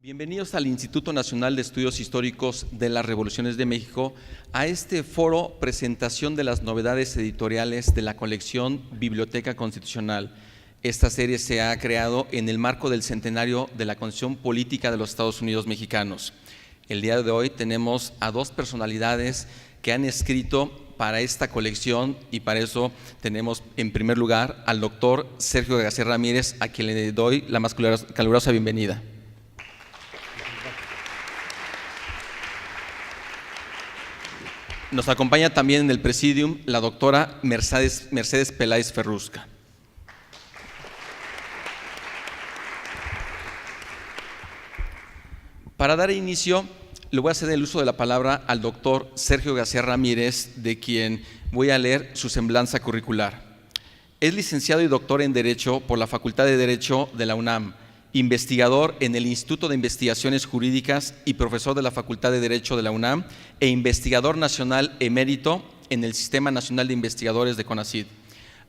Bienvenidos al Instituto Nacional de Estudios Históricos de las Revoluciones de México a este foro presentación de las novedades editoriales de la colección Biblioteca Constitucional. Esta serie se ha creado en el marco del centenario de la Constitución Política de los Estados Unidos Mexicanos. El día de hoy tenemos a dos personalidades que han escrito para esta colección y para eso tenemos en primer lugar al doctor Sergio García Ramírez, a quien le doy la más calurosa bienvenida. Nos acompaña también en el presidium la doctora Mercedes Peláez Ferrusca. Para dar inicio, le voy a ceder el uso de la palabra al doctor Sergio García Ramírez, de quien voy a leer su semblanza curricular. Es licenciado y doctor en Derecho por la Facultad de Derecho de la UNAM, investigador en el Instituto de Investigaciones Jurídicas y profesor de la Facultad de Derecho de la UNAM e investigador nacional emérito en el Sistema Nacional de Investigadores de CONACYT.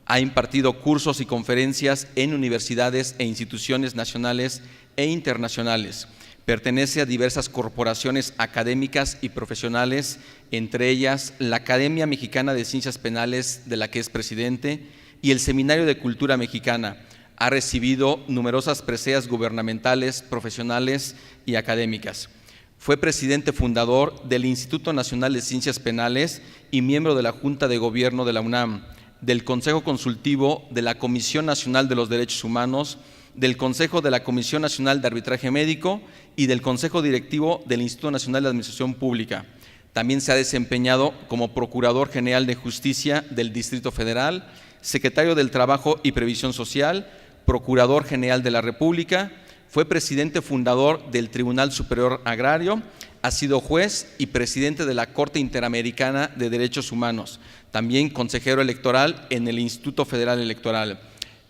Ha impartido cursos y conferencias en universidades e instituciones nacionales e internacionales. Pertenece a diversas corporaciones académicas y profesionales, entre ellas la Academia Mexicana de Ciencias Penales, de la que es presidente, y el Seminario de Cultura Mexicana. Ha recibido numerosas preseas gubernamentales, profesionales y académicas. Fue presidente fundador del Instituto Nacional de Ciencias Penales y miembro de la Junta de Gobierno de la UNAM, del Consejo Consultivo de la Comisión Nacional de los Derechos Humanos, del Consejo de la Comisión Nacional de Arbitraje Médico y del Consejo Directivo del Instituto Nacional de Administración Pública. También se ha desempeñado como Procurador General de Justicia del Distrito Federal, secretario del Trabajo y Previsión Social, Procurador General de la República, fue presidente fundador del Tribunal Superior Agrario, ha sido juez y presidente de la Corte Interamericana de Derechos Humanos, también consejero electoral en el Instituto Federal Electoral.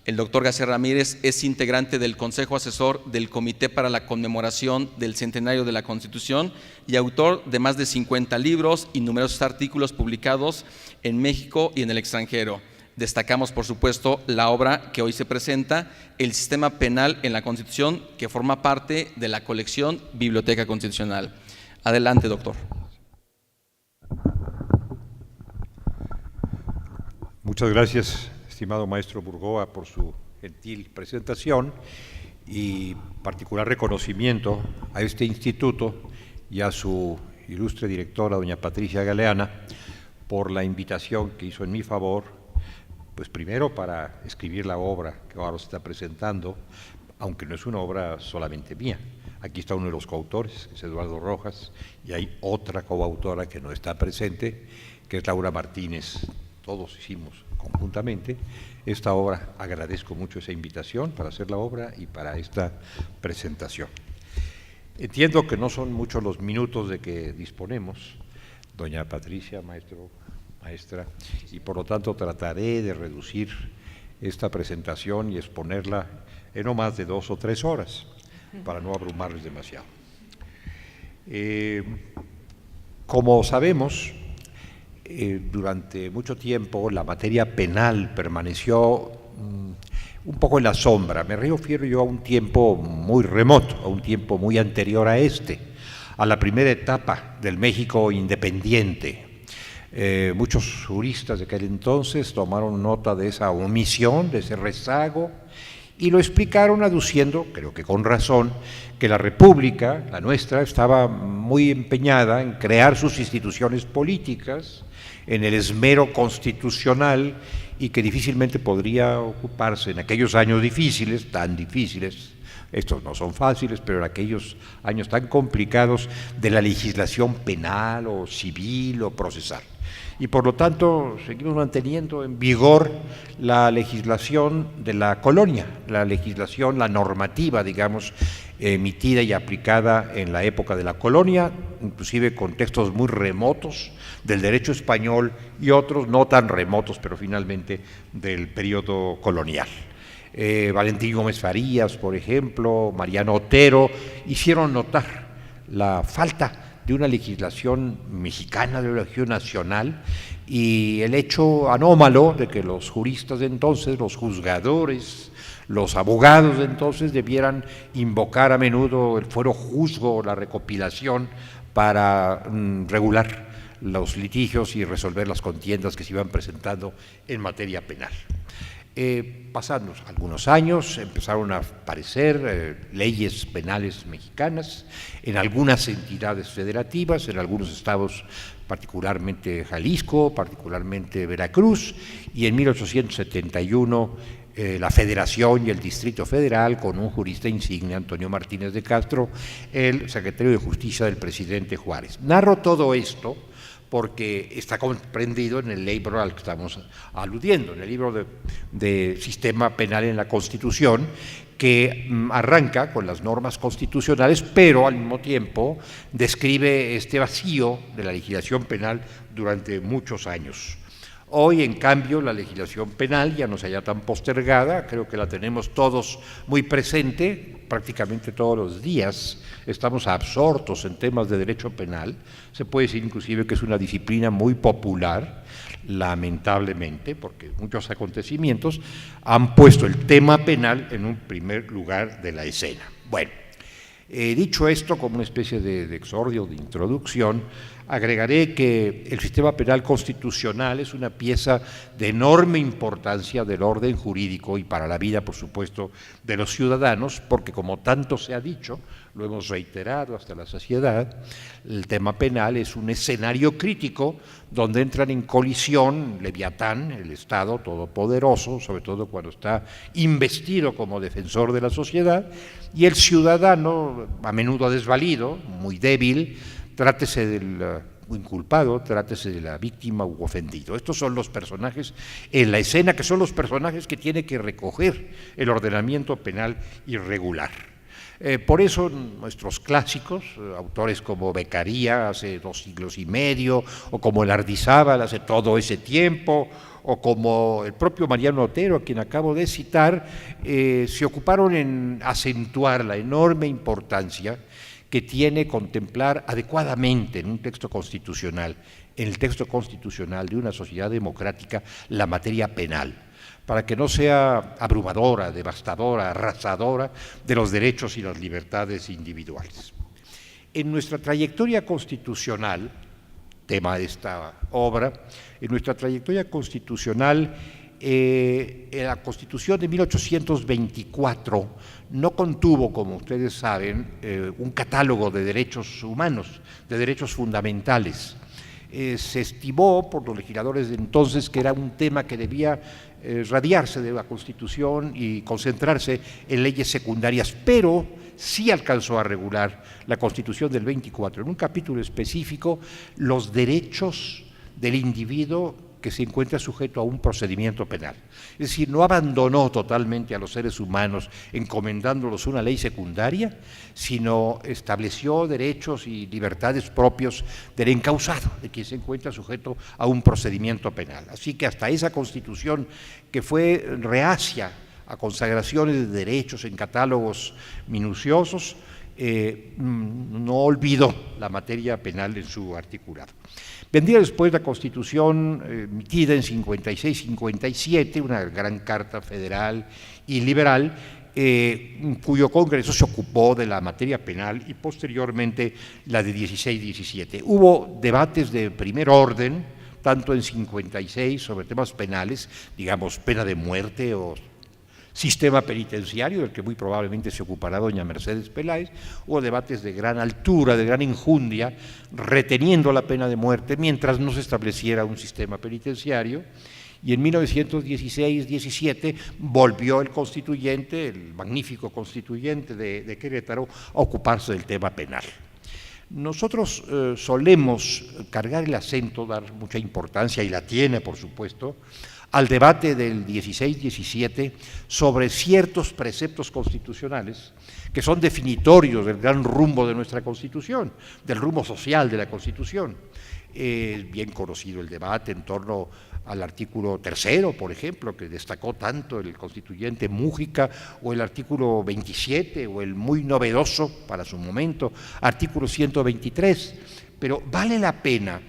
El doctor García Ramírez es integrante del Consejo Asesor del Comité para la Conmemoración del Centenario de la Constitución y autor de más de 50 libros y numerosos artículos publicados en México y en el extranjero. Destacamos, por supuesto, la obra que hoy se presenta, El Sistema Penal en la Constitución, que forma parte de la colección Biblioteca Constitucional. Adelante, doctor. Muchas gracias, estimado maestro Burgoa, por su gentil presentación y particular reconocimiento a este instituto y a su ilustre directora, doña Patricia Galeana, por la invitación que hizo en mi favor, pues primero para escribir la obra que ahora se está presentando, aunque no es una obra solamente mía. Aquí está uno de los coautores, que es Eduardo Rojas, y hay otra coautora que no está presente, que es Laura Martínez. Todos hicimos conjuntamente esta obra. Agradezco mucho esa invitación para hacer la obra y para esta presentación. Entiendo que no son muchos los minutos de que disponemos, doña Patricia, maestra, y por lo tanto trataré de reducir esta presentación y exponerla en no más de 2 o 3 horas, para no abrumarles demasiado. Como sabemos, durante mucho tiempo la materia penal permaneció un poco en la sombra. Me refiero yo a un tiempo muy remoto, a un tiempo muy anterior a a la primera etapa del México independiente. Muchos juristas de aquel entonces tomaron nota de esa omisión, de ese rezago, y lo explicaron aduciendo, creo que con razón, que la República, la nuestra, estaba muy empeñada en crear sus instituciones políticas, en el esmero constitucional, y que difícilmente podría ocuparse en aquellos años difíciles, tan difíciles, estos no son fáciles, pero en aquellos años tan complicados, de la legislación penal o civil o procesal. Y por lo tanto seguimos manteniendo en vigor la legislación de la colonia, la legislación, la normativa, digamos, emitida y aplicada en la época de la colonia, inclusive con textos muy remotos del derecho español y otros no tan remotos, pero finalmente del periodo colonial. Valentín Gómez Farías, por ejemplo, Mariano Otero, hicieron notar la falta de una legislación mexicana, de una legislación nacional, y el hecho anómalo de que los juristas de entonces, los juzgadores, Los abogados de entonces debieran invocar a menudo el fuero juzgo o la recopilación para regular los litigios y resolver las contiendas que se iban presentando en materia penal. Pasando algunos años, empezaron a aparecer leyes penales mexicanas en algunas entidades federativas, en algunos estados, particularmente Jalisco, particularmente Veracruz, y en 1871 la Federación y el Distrito Federal, con un jurista insigne, Antonio Martínez de Castro, el secretario de Justicia del presidente Juárez. Narro todo esto porque está comprendido en el libro al que estamos aludiendo, en el libro de Sistema Penal en la Constitución, que arranca con las normas constitucionales, pero al mismo tiempo describe este vacío de la legislación penal durante muchos años. Hoy, en cambio, la legislación penal ya no se halla tan postergada, creo que la tenemos todos muy presente, prácticamente todos los días estamos absortos en temas de derecho penal, se puede decir inclusive que es una disciplina muy popular, lamentablemente, porque muchos acontecimientos han puesto el tema penal en un primer lugar de la escena. Bueno, dicho esto como una especie de exordio, de introducción, agregaré que el sistema penal constitucional es una pieza de enorme importancia del orden jurídico y para la vida, por supuesto, de los ciudadanos, porque como tanto se ha dicho, lo hemos reiterado hasta la saciedad, el tema penal es un escenario crítico donde entran en colisión Leviatán, el Estado todopoderoso, sobre todo cuando está investido como defensor de la sociedad, y el ciudadano, a menudo desvalido, muy débil, trátese del inculpado, trátese de la víctima u ofendido. Estos son los personajes en la escena, que son los personajes que tiene que recoger el ordenamiento penal irregular. Por eso nuestros clásicos, autores como Beccaria hace 2 siglos y medio, o como Lardizábal hace todo ese tiempo, o como el propio Mariano Otero, a quien acabo de citar, se ocuparon en acentuar la enorme importancia que tiene contemplar adecuadamente en un texto constitucional, en el texto constitucional de una sociedad democrática, la materia penal, para que no sea abrumadora, devastadora, arrasadora de los derechos y las libertades individuales. En nuestra trayectoria constitucional, tema de esta obra, en nuestra trayectoria constitucional, la Constitución de 1824 no contuvo, como ustedes saben, un catálogo de derechos humanos, de derechos fundamentales. Se estimó por los legisladores de entonces que era un tema que debía radiarse de la Constitución y concentrarse en leyes secundarias, pero sí alcanzó a regular la Constitución del 24, en un capítulo específico, los derechos del individuo que se encuentra sujeto a un procedimiento penal. Es decir, no abandonó totalmente a los seres humanos encomendándolos una ley secundaria, sino estableció derechos y libertades propios del encausado, de quien se encuentra sujeto a un procedimiento penal. Así que hasta esa Constitución, que fue reacia a consagraciones de derechos en catálogos minuciosos, no olvidó la materia penal en su articulado. Vendría después la Constitución emitida en 56-57, una gran carta federal y liberal, cuyo Congreso se ocupó de la materia penal y posteriormente la de 16-17. Hubo debates de primer orden, tanto en 56 sobre temas penales, digamos pena de muerte o sistema penitenciario, del que muy probablemente se ocupará doña Mercedes Peláez, hubo debates de gran altura, de gran enjundia, reteniendo la pena de muerte mientras no se estableciera un sistema penitenciario, y en 1916-17 volvió el constituyente, el magnífico constituyente de Querétaro, a ocuparse del tema penal. Nosotros solemos cargar el acento, dar mucha importancia, y la tiene por supuesto, al debate del 16-17 sobre ciertos preceptos constitucionales que son definitorios del gran rumbo de nuestra Constitución, del rumbo social de la Constitución. Es bien conocido el debate en torno al artículo 3, por ejemplo, que destacó tanto el constituyente Mújica, o el artículo 27, o el muy novedoso para su momento, artículo 123. Pero vale la pena,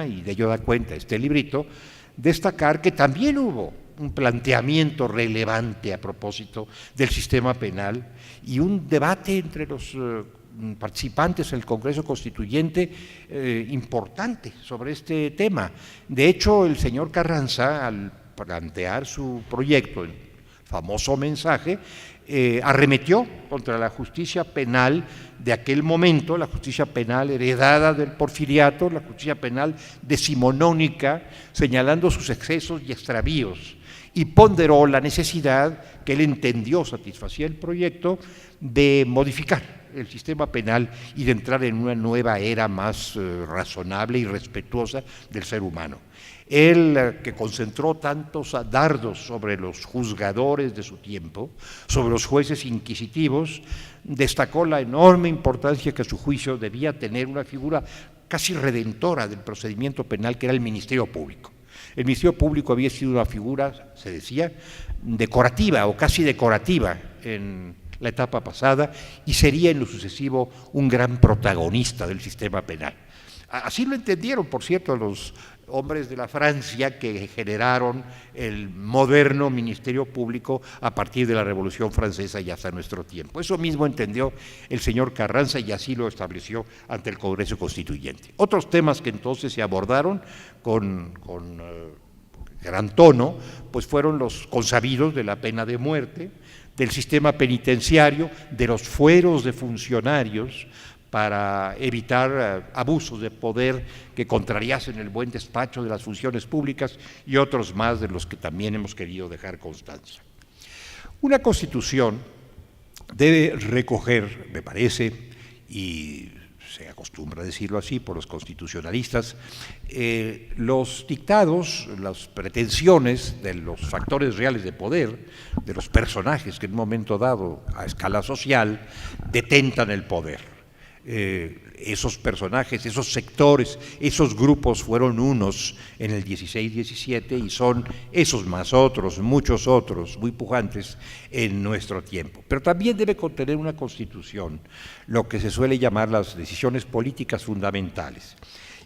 y de ello da cuenta este librito, destacar que también hubo un planteamiento relevante a propósito del sistema penal y un debate entre los participantes en el Congreso Constituyente importante sobre este tema. De hecho, el señor Carranza, al plantear su proyecto, el famoso mensaje, arremetió contra la justicia penal de aquel momento, la justicia penal heredada del porfiriato, la justicia penal decimonónica, señalando sus excesos y extravíos, y ponderó la necesidad que él entendió satisfacía el proyecto de modificar el sistema penal y de entrar en una nueva era más razonable y respetuosa del ser humano. Él, que concentró tantos dardos sobre los juzgadores de su tiempo, sobre los jueces inquisitivos, destacó la enorme importancia que a su juicio debía tener una figura casi redentora del procedimiento penal, que era el Ministerio Público. El Ministerio Público había sido una figura, se decía, decorativa o casi decorativa en la etapa pasada y sería en lo sucesivo un gran protagonista del sistema penal. Así lo entendieron, por cierto, los hombres de la Francia que generaron el moderno Ministerio Público a partir de la Revolución Francesa y hasta nuestro tiempo. Eso mismo entendió el señor Carranza y así lo estableció ante el Congreso Constituyente. Otros temas que entonces se abordaron con gran tono, pues fueron los consabidos de la pena de muerte, del sistema penitenciario, de los fueros de funcionarios, para evitar abusos de poder que contrariasen el buen despacho de las funciones públicas y otros más de los que también hemos querido dejar constancia. Una Constitución debe recoger, me parece, y se acostumbra a decirlo así por los constitucionalistas, los dictados, las pretensiones de los factores reales de poder, de los personajes que en un momento dado a escala social detentan el poder. Esos personajes, esos sectores, esos grupos fueron unos en el 16-17 y son esos más otros, muchos otros, muy pujantes en nuestro tiempo. Pero también debe contener una Constitución lo que se suele llamar las decisiones políticas fundamentales.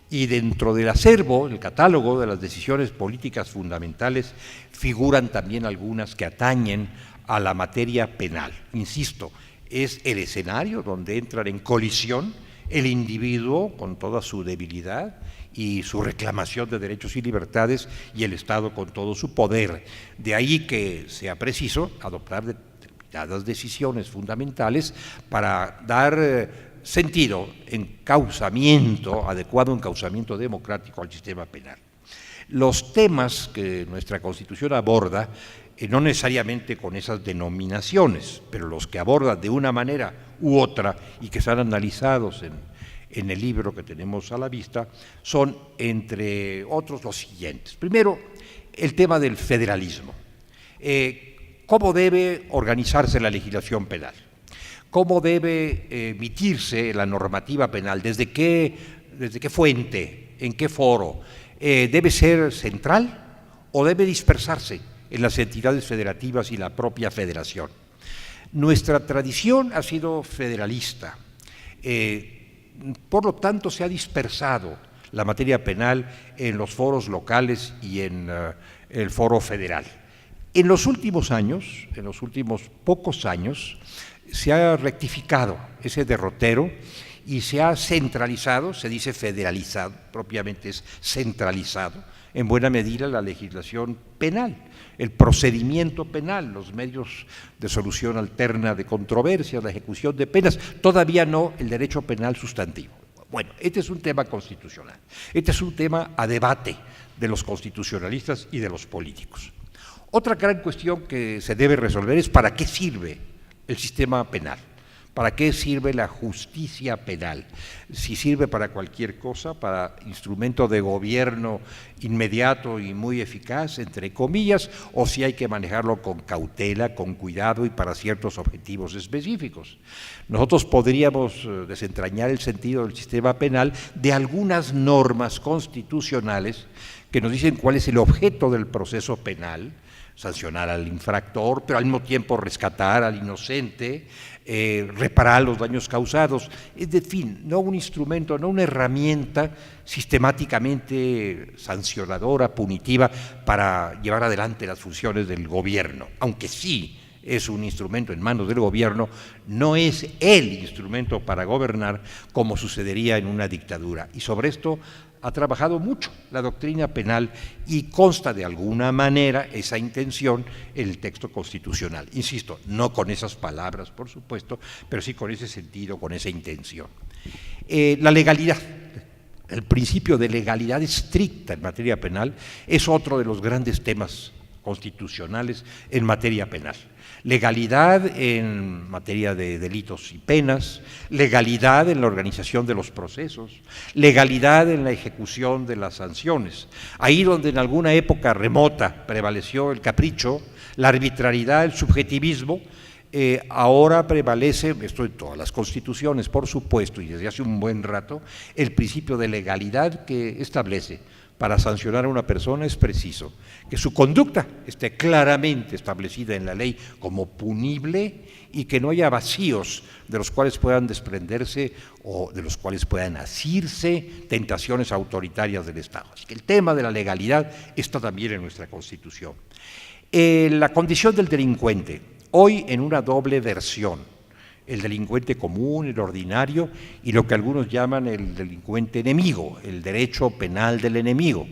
Y dentro del acervo, el catálogo de las decisiones políticas fundamentales, figuran también algunas que atañen a la materia penal. Insisto, es el escenario donde entran en colisión el individuo con toda su debilidad y su reclamación de derechos y libertades y el Estado con todo su poder. De ahí que sea preciso adoptar determinadas decisiones fundamentales para dar sentido, encauzamiento, adecuado encauzamiento democrático al sistema penal. Los temas que nuestra Constitución aborda, no necesariamente con esas denominaciones, pero los que aborda de una manera u otra y que están analizados en el libro que tenemos a la vista, son, entre otros, los siguientes. Primero, el tema del federalismo. ¿Cómo debe organizarse la legislación penal? ¿Cómo debe emitirse la normativa penal? ¿Desde qué fuente? ¿En qué foro? ¿Debe ser central o debe dispersarse en las entidades federativas y la propia federación? Nuestra tradición ha sido federalista, por lo tanto se ha dispersado la materia penal en los foros locales y en el foro federal. En los últimos años, en los últimos pocos años, se ha rectificado ese derrotero y se ha centralizado, se dice federalizado, propiamente es centralizado, en buena medida la legislación penal, el procedimiento penal, los medios de solución alterna de controversias, la ejecución de penas, todavía no el derecho penal sustantivo. Bueno, este es un tema constitucional, este es un tema a debate de los constitucionalistas y de los políticos. Otra gran cuestión que se debe resolver es ¿para qué sirve el sistema penal? ¿Para qué sirve la justicia penal? Si sirve para cualquier cosa, para instrumento de gobierno inmediato y muy eficaz, entre comillas, o si hay que manejarlo con cautela, con cuidado y para ciertos objetivos específicos. Nosotros podríamos desentrañar el sentido del sistema penal de algunas normas constitucionales que nos dicen cuál es el objeto del proceso penal, sancionar al infractor, pero al mismo tiempo rescatar al inocente, reparar los daños causados. Es de fin, no un instrumento, no una herramienta sistemáticamente sancionadora, punitiva, para llevar adelante las funciones del gobierno, aunque sí es un instrumento en manos del gobierno, no es el instrumento para gobernar como sucedería en una dictadura. Y sobre esto ha trabajado mucho la doctrina penal y consta de alguna manera esa intención en el texto constitucional. Insisto, no con esas palabras, por supuesto, pero sí con ese sentido, con esa intención. La legalidad, el principio de legalidad estricta en materia penal es otro de los grandes temas constitucionales en materia penal. Legalidad en materia de delitos y penas, legalidad en la organización de los procesos, legalidad en la ejecución de las sanciones. Ahí donde en alguna época remota prevaleció el capricho, la arbitrariedad, el subjetivismo, ahora prevalece, esto en todas las constituciones, por supuesto, y desde hace un buen rato, el principio de legalidad que establece: para sancionar a una persona es preciso que su conducta esté claramente establecida en la ley como punible y que no haya vacíos de los cuales puedan desprenderse o de los cuales puedan asirse tentaciones autoritarias del Estado. Así que el tema de la legalidad está también en nuestra Constitución. La condición del delincuente, hoy en una doble versión: el delincuente común, el ordinario, y lo que algunos llaman el delincuente enemigo, el derecho penal del enemigo.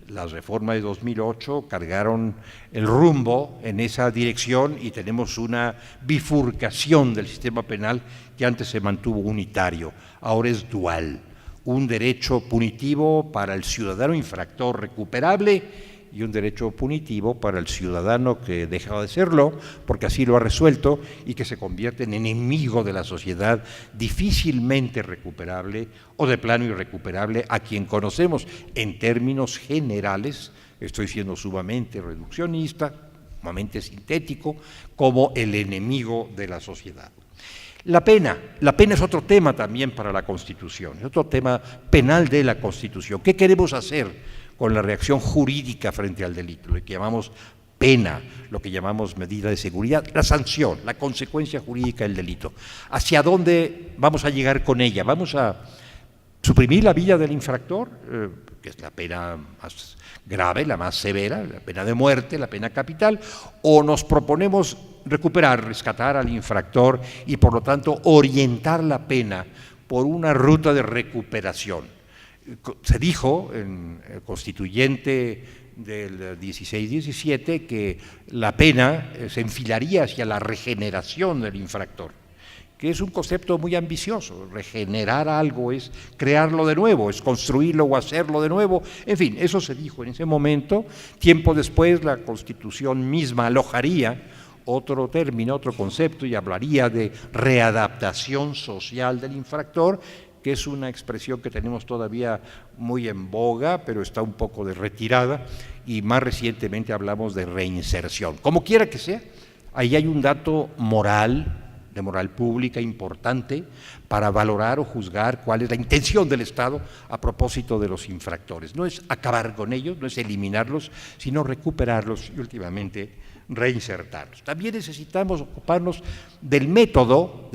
Las reformas de 2008 cargaron el rumbo en esa dirección y tenemos una bifurcación del sistema penal que antes se mantuvo unitario, ahora es dual. Un derecho punitivo para el ciudadano infractor recuperable y un derecho punitivo para el ciudadano que deja de serlo, porque así lo ha resuelto, y que se convierte en enemigo de la sociedad, difícilmente recuperable o de plano irrecuperable, a quien conocemos en términos generales, estoy siendo sumamente reduccionista, sumamente sintético, como el enemigo de la sociedad. La pena es otro tema también para la Constitución, es otro tema penal de la Constitución. ¿Qué queremos hacer con la reacción jurídica frente al delito? Lo que llamamos pena, lo que llamamos medida de seguridad, la sanción, la consecuencia jurídica del delito. ¿Hacia dónde vamos a llegar con ella? ¿Vamos a suprimir la vida del infractor, que es la pena más grave, la más severa, la pena de muerte, la pena capital, o nos proponemos recuperar, rescatar al infractor y por lo tanto orientar la pena por una ruta de recuperación? Se dijo en el constituyente del 16-17 que la pena se enfilaría hacia la regeneración del infractor, que es un concepto muy ambicioso. Regenerar algo es crearlo de nuevo, es construirlo o hacerlo de nuevo. En fin, eso se dijo en ese momento. Tiempo después la Constitución misma alojaría otro término, otro concepto, y hablaría de readaptación social del infractor, que es una expresión que tenemos todavía muy en boga, pero está un poco de retirada, y más recientemente hablamos de reinserción. Como quiera que sea, ahí hay un dato moral, de moral pública importante, para valorar o juzgar cuál es la intención del Estado a propósito de los infractores. No es acabar con ellos, no es eliminarlos, sino recuperarlos y últimamente reinsertarlos. También necesitamos ocuparnos del método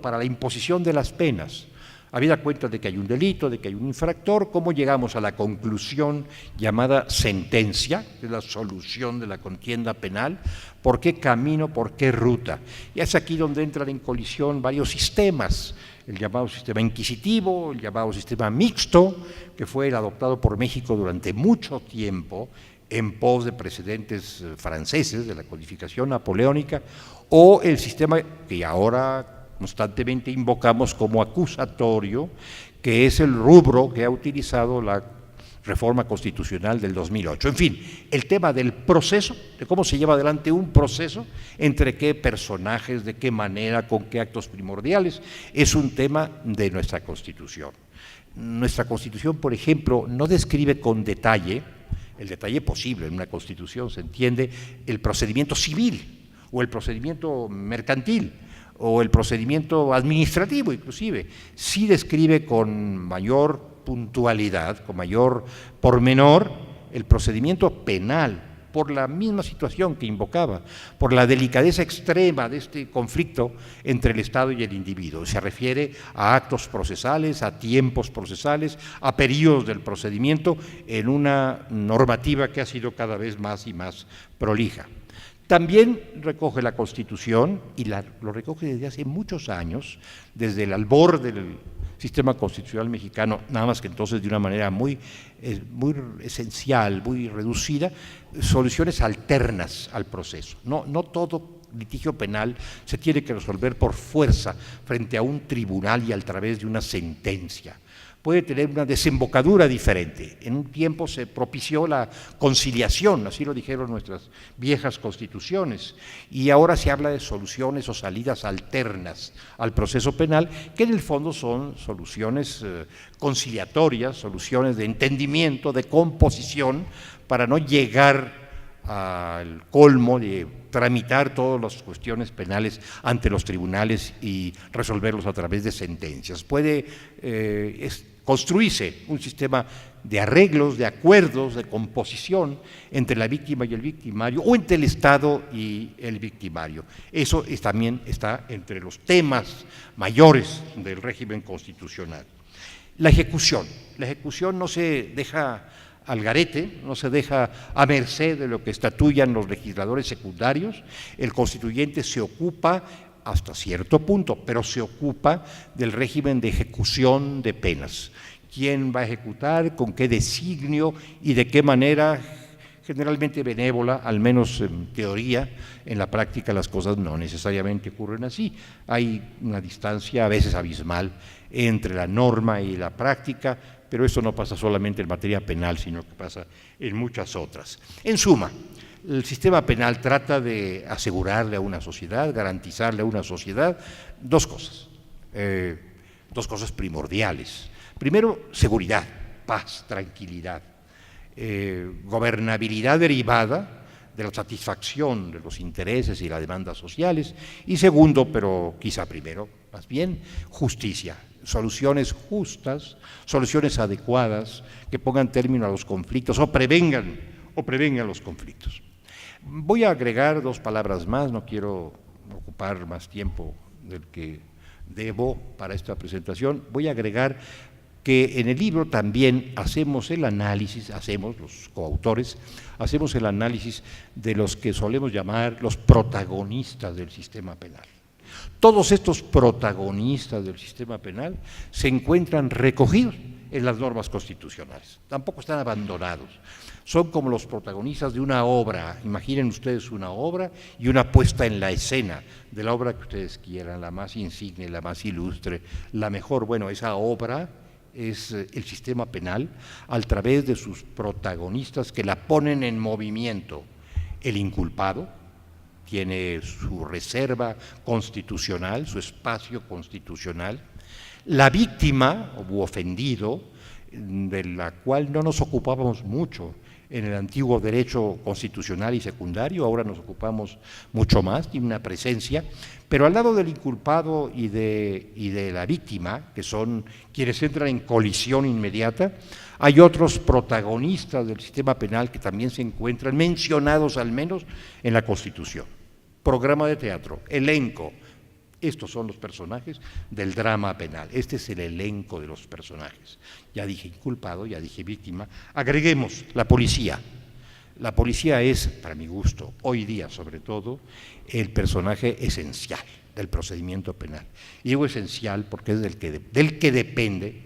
para la imposición de las penas. Habida cuenta de que hay un delito, de que hay un infractor, ¿cómo llegamos a la conclusión llamada sentencia, que es la solución de la contienda penal? ¿Por qué camino, por qué ruta? Y es aquí donde entran en colisión varios sistemas, el llamado sistema inquisitivo, el llamado sistema mixto, que fue el adoptado por México durante mucho tiempo, en pos de precedentes franceses de la codificación napoleónica, o el sistema que ahora constantemente invocamos como acusatorio, que es el rubro que ha utilizado la reforma constitucional del 2008. En fin, el tema del proceso, de cómo se lleva adelante un proceso, entre qué personajes, de qué manera, con qué actos primordiales, es un tema de nuestra Constitución. Nuestra Constitución, por ejemplo, no describe con detalle, el detalle posible en una Constitución, se entiende, el procedimiento civil o el procedimiento mercantil, o el procedimiento administrativo inclusive, sí describe con mayor puntualidad, con mayor pormenor, el procedimiento penal, por la misma situación que invocaba, por la delicadeza extrema de este conflicto entre el Estado y el individuo. Se refiere a actos procesales, a tiempos procesales, a periodos del procedimiento en una normativa que ha sido cada vez más y más prolija. También recoge la Constitución, y lo recoge desde hace muchos años, desde el albor del sistema constitucional mexicano, nada más que entonces de una manera muy esencial, muy reducida, soluciones alternas al proceso. No todo litigio penal se tiene que resolver por fuerza frente a un tribunal y a través de una sentencia. Puede tener una desembocadura diferente. En un tiempo se propició la conciliación, así lo dijeron nuestras viejas constituciones, y ahora se habla de soluciones o salidas alternas al proceso penal, que en el fondo son soluciones conciliatorias, soluciones de entendimiento, de composición, para no llegar al colmo de tramitar todas las cuestiones penales ante los tribunales y resolverlos a través de sentencias. Puede construirse un sistema de arreglos, de acuerdos, de composición entre la víctima y el victimario, o entre el Estado y el victimario. Eso también está entre los temas mayores del régimen constitucional. La ejecución no se deja al garete, no se deja a merced de lo que estatúan los legisladores secundarios. El constituyente se ocupa hasta cierto punto, pero se ocupa del régimen de ejecución de penas. ¿Quién va a ejecutar, con qué designio y de qué manera? Generalmente benévola, al menos en teoría. En la práctica las cosas no necesariamente ocurren así. Hay una distancia a veces abismal entre la norma y la práctica, pero eso no pasa solamente en materia penal, sino que pasa en muchas otras. En suma, el sistema penal trata de asegurarle a una sociedad, garantizarle a una sociedad dos cosas primordiales. Primero, seguridad, paz, tranquilidad, gobernabilidad derivada de la satisfacción de los intereses y las demandas sociales, y segundo, pero quizá primero, más bien, justicia, soluciones justas, soluciones adecuadas que pongan término a los conflictos o prevengan los conflictos. Voy a agregar dos palabras más, no quiero ocupar más tiempo del que debo para esta presentación. Voy a agregar que en el libro también hacemos el análisis, los coautores, hacemos el análisis de los que solemos llamar los protagonistas del sistema penal. Todos estos protagonistas del sistema penal se encuentran recogidos en las normas constitucionales, tampoco están abandonados. Son como los protagonistas de una obra. Imaginen ustedes una obra y una puesta en la escena de la obra que ustedes quieran, la más insigne, la más ilustre, la mejor. Bueno, esa obra es el sistema penal a través de sus protagonistas que la ponen en movimiento. El inculpado tiene su reserva constitucional, su espacio constitucional. La víctima u ofendido, de la cual no nos ocupábamos mucho en el antiguo derecho constitucional y secundario, ahora nos ocupamos mucho más, tiene una presencia, pero al lado del inculpado y de la víctima, que son quienes entran en colisión inmediata, hay otros protagonistas del sistema penal que también se encuentran mencionados al menos en la Constitución. Programa de teatro, elenco. Estos son los personajes del drama penal. Este es el elenco de los personajes. Ya dije inculpado, ya dije víctima. Agreguemos la policía. La policía es, para mi gusto, hoy día sobre todo, el personaje esencial del procedimiento penal. Y digo esencial porque es del que depende,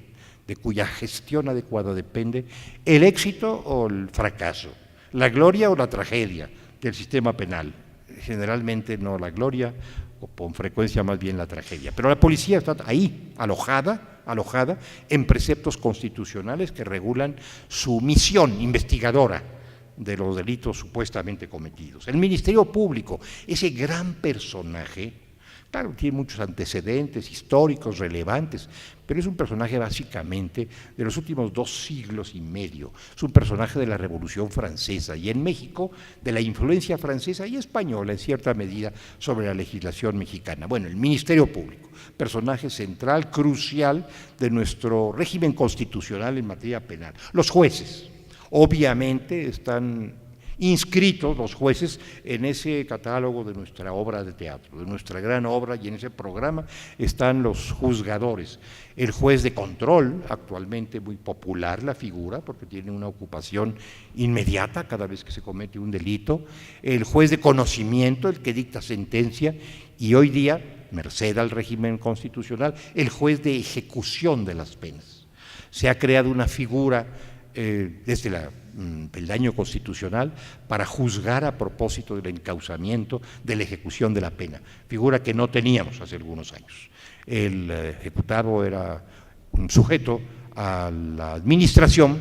de cuya gestión adecuada depende el éxito o el fracaso, la gloria o la tragedia del sistema penal. Generalmente no la gloria, o con frecuencia más bien la tragedia. Pero la policía está ahí, alojada en preceptos constitucionales que regulan su misión investigadora de los delitos supuestamente cometidos. El Ministerio Público, ese gran personaje, claro, tiene muchos antecedentes históricos relevantes, pero es un personaje básicamente de los últimos 2 siglos y medio. Es un personaje de la Revolución Francesa y en México de la influencia francesa y española en cierta medida sobre la legislación mexicana. Bueno, el Ministerio Público, personaje central, crucial de nuestro régimen constitucional en materia penal. Los jueces, obviamente, están inscritos los jueces en ese catálogo de nuestra obra de teatro, de nuestra gran obra, y en ese programa están los juzgadores. El juez de control, actualmente muy popular la figura, porque tiene una ocupación inmediata cada vez que se comete un delito. El juez de conocimiento, el que dicta sentencia, y hoy día, merced al régimen constitucional, el juez de ejecución de las penas. Se ha creado una figura desde el peldaño constitucional para juzgar a propósito del encauzamiento, de la ejecución de la pena, figura que no teníamos hace algunos años. El ejecutado era un sujeto a la administración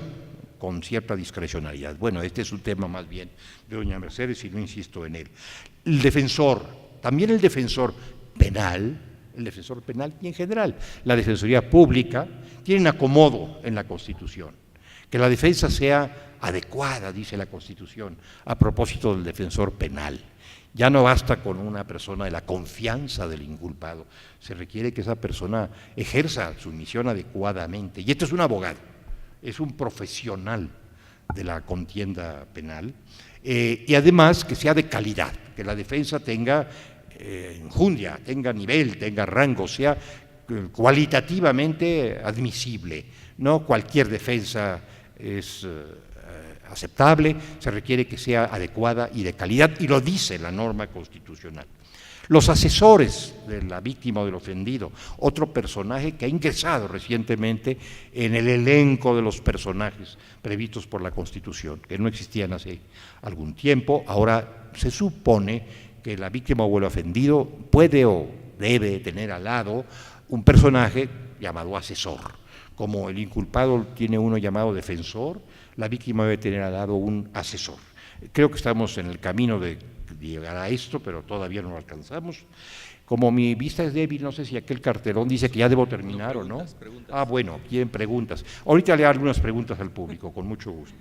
con cierta discrecionalidad. Bueno, este es un tema más bien de doña Mercedes y no insisto en él. El defensor, también el defensor penal y en general la Defensoría Pública tienen acomodo en la Constitución. Que la defensa sea adecuada, dice la Constitución, a propósito del defensor penal. Ya no basta con una persona de la confianza del inculpado, se requiere que esa persona ejerza su misión adecuadamente. Y este es un abogado, es un profesional de la contienda penal, y además que sea de calidad, que la defensa tenga enjundia, tenga nivel, tenga rango, sea cualitativamente admisible. No cualquier defensa es aceptable, se requiere que sea adecuada y de calidad, y lo dice la norma constitucional. Los asesores de la víctima o del ofendido, otro personaje que ha ingresado recientemente en el elenco de los personajes previstos por la Constitución, que no existían hace algún tiempo. Ahora se supone que la víctima o el ofendido puede o debe tener al lado un personaje llamado asesor. Como el inculpado tiene uno llamado defensor, la víctima debe tener al lado un asesor. Creo que estamos en el camino de llegar a esto, pero todavía no lo alcanzamos. Como mi vista es débil, no sé si aquel cartelón dice que ya debo terminar o no. Ah, bueno, quieren preguntas. Ahorita le haré algunas preguntas al público, con mucho gusto.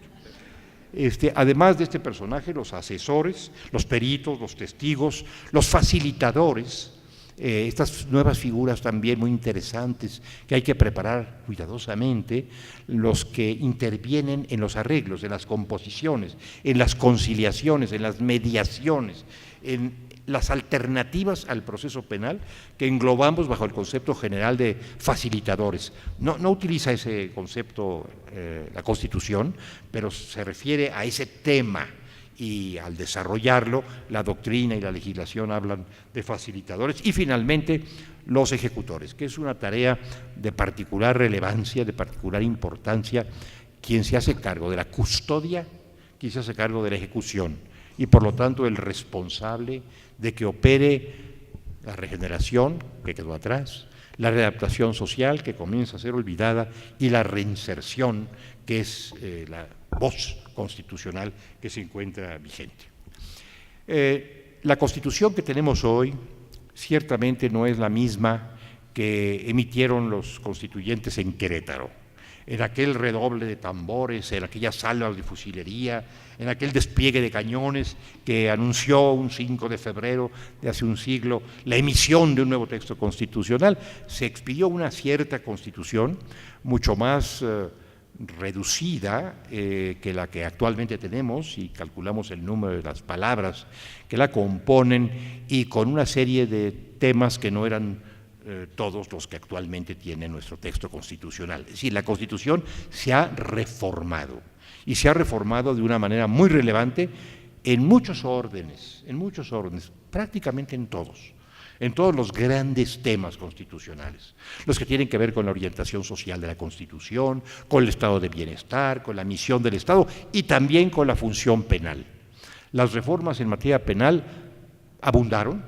Además de este personaje, los asesores, los peritos, los testigos, los facilitadores, estas nuevas figuras también muy interesantes que hay que preparar cuidadosamente, los que intervienen en los arreglos, en las composiciones, en las conciliaciones, en las mediaciones, en las alternativas al proceso penal que englobamos bajo el concepto general de facilitadores. No utiliza ese concepto la Constitución, pero se refiere a ese tema, y al desarrollarlo la doctrina y la legislación hablan de facilitadores. Y finalmente los ejecutores, que es una tarea de particular relevancia, de particular importancia, quien se hace cargo de la custodia, quien se hace cargo de la ejecución, y por lo tanto el responsable de que opere la regeneración que quedó atrás, la readaptación social que comienza a ser olvidada y la reinserción que es la voz constitucional que se encuentra vigente. La Constitución que tenemos hoy ciertamente no es la misma que emitieron los constituyentes en Querétaro, en aquel redoble de tambores, en aquella sala de fusilería, en aquel despliegue de cañones que anunció un 5 de febrero de hace un siglo la emisión de un nuevo texto constitucional. Se expidió una cierta Constitución mucho más reducida que la que actualmente tenemos, y calculamos el número de las palabras que la componen, y con una serie de temas que no eran todos los que actualmente tiene nuestro texto constitucional. Es decir, la Constitución se ha reformado, y se ha reformado de una manera muy relevante en muchos órdenes, prácticamente en todos los grandes temas constitucionales, los que tienen que ver con la orientación social de la Constitución, con el estado de bienestar, con la misión del Estado y también con la función penal. Las reformas en materia penal abundaron,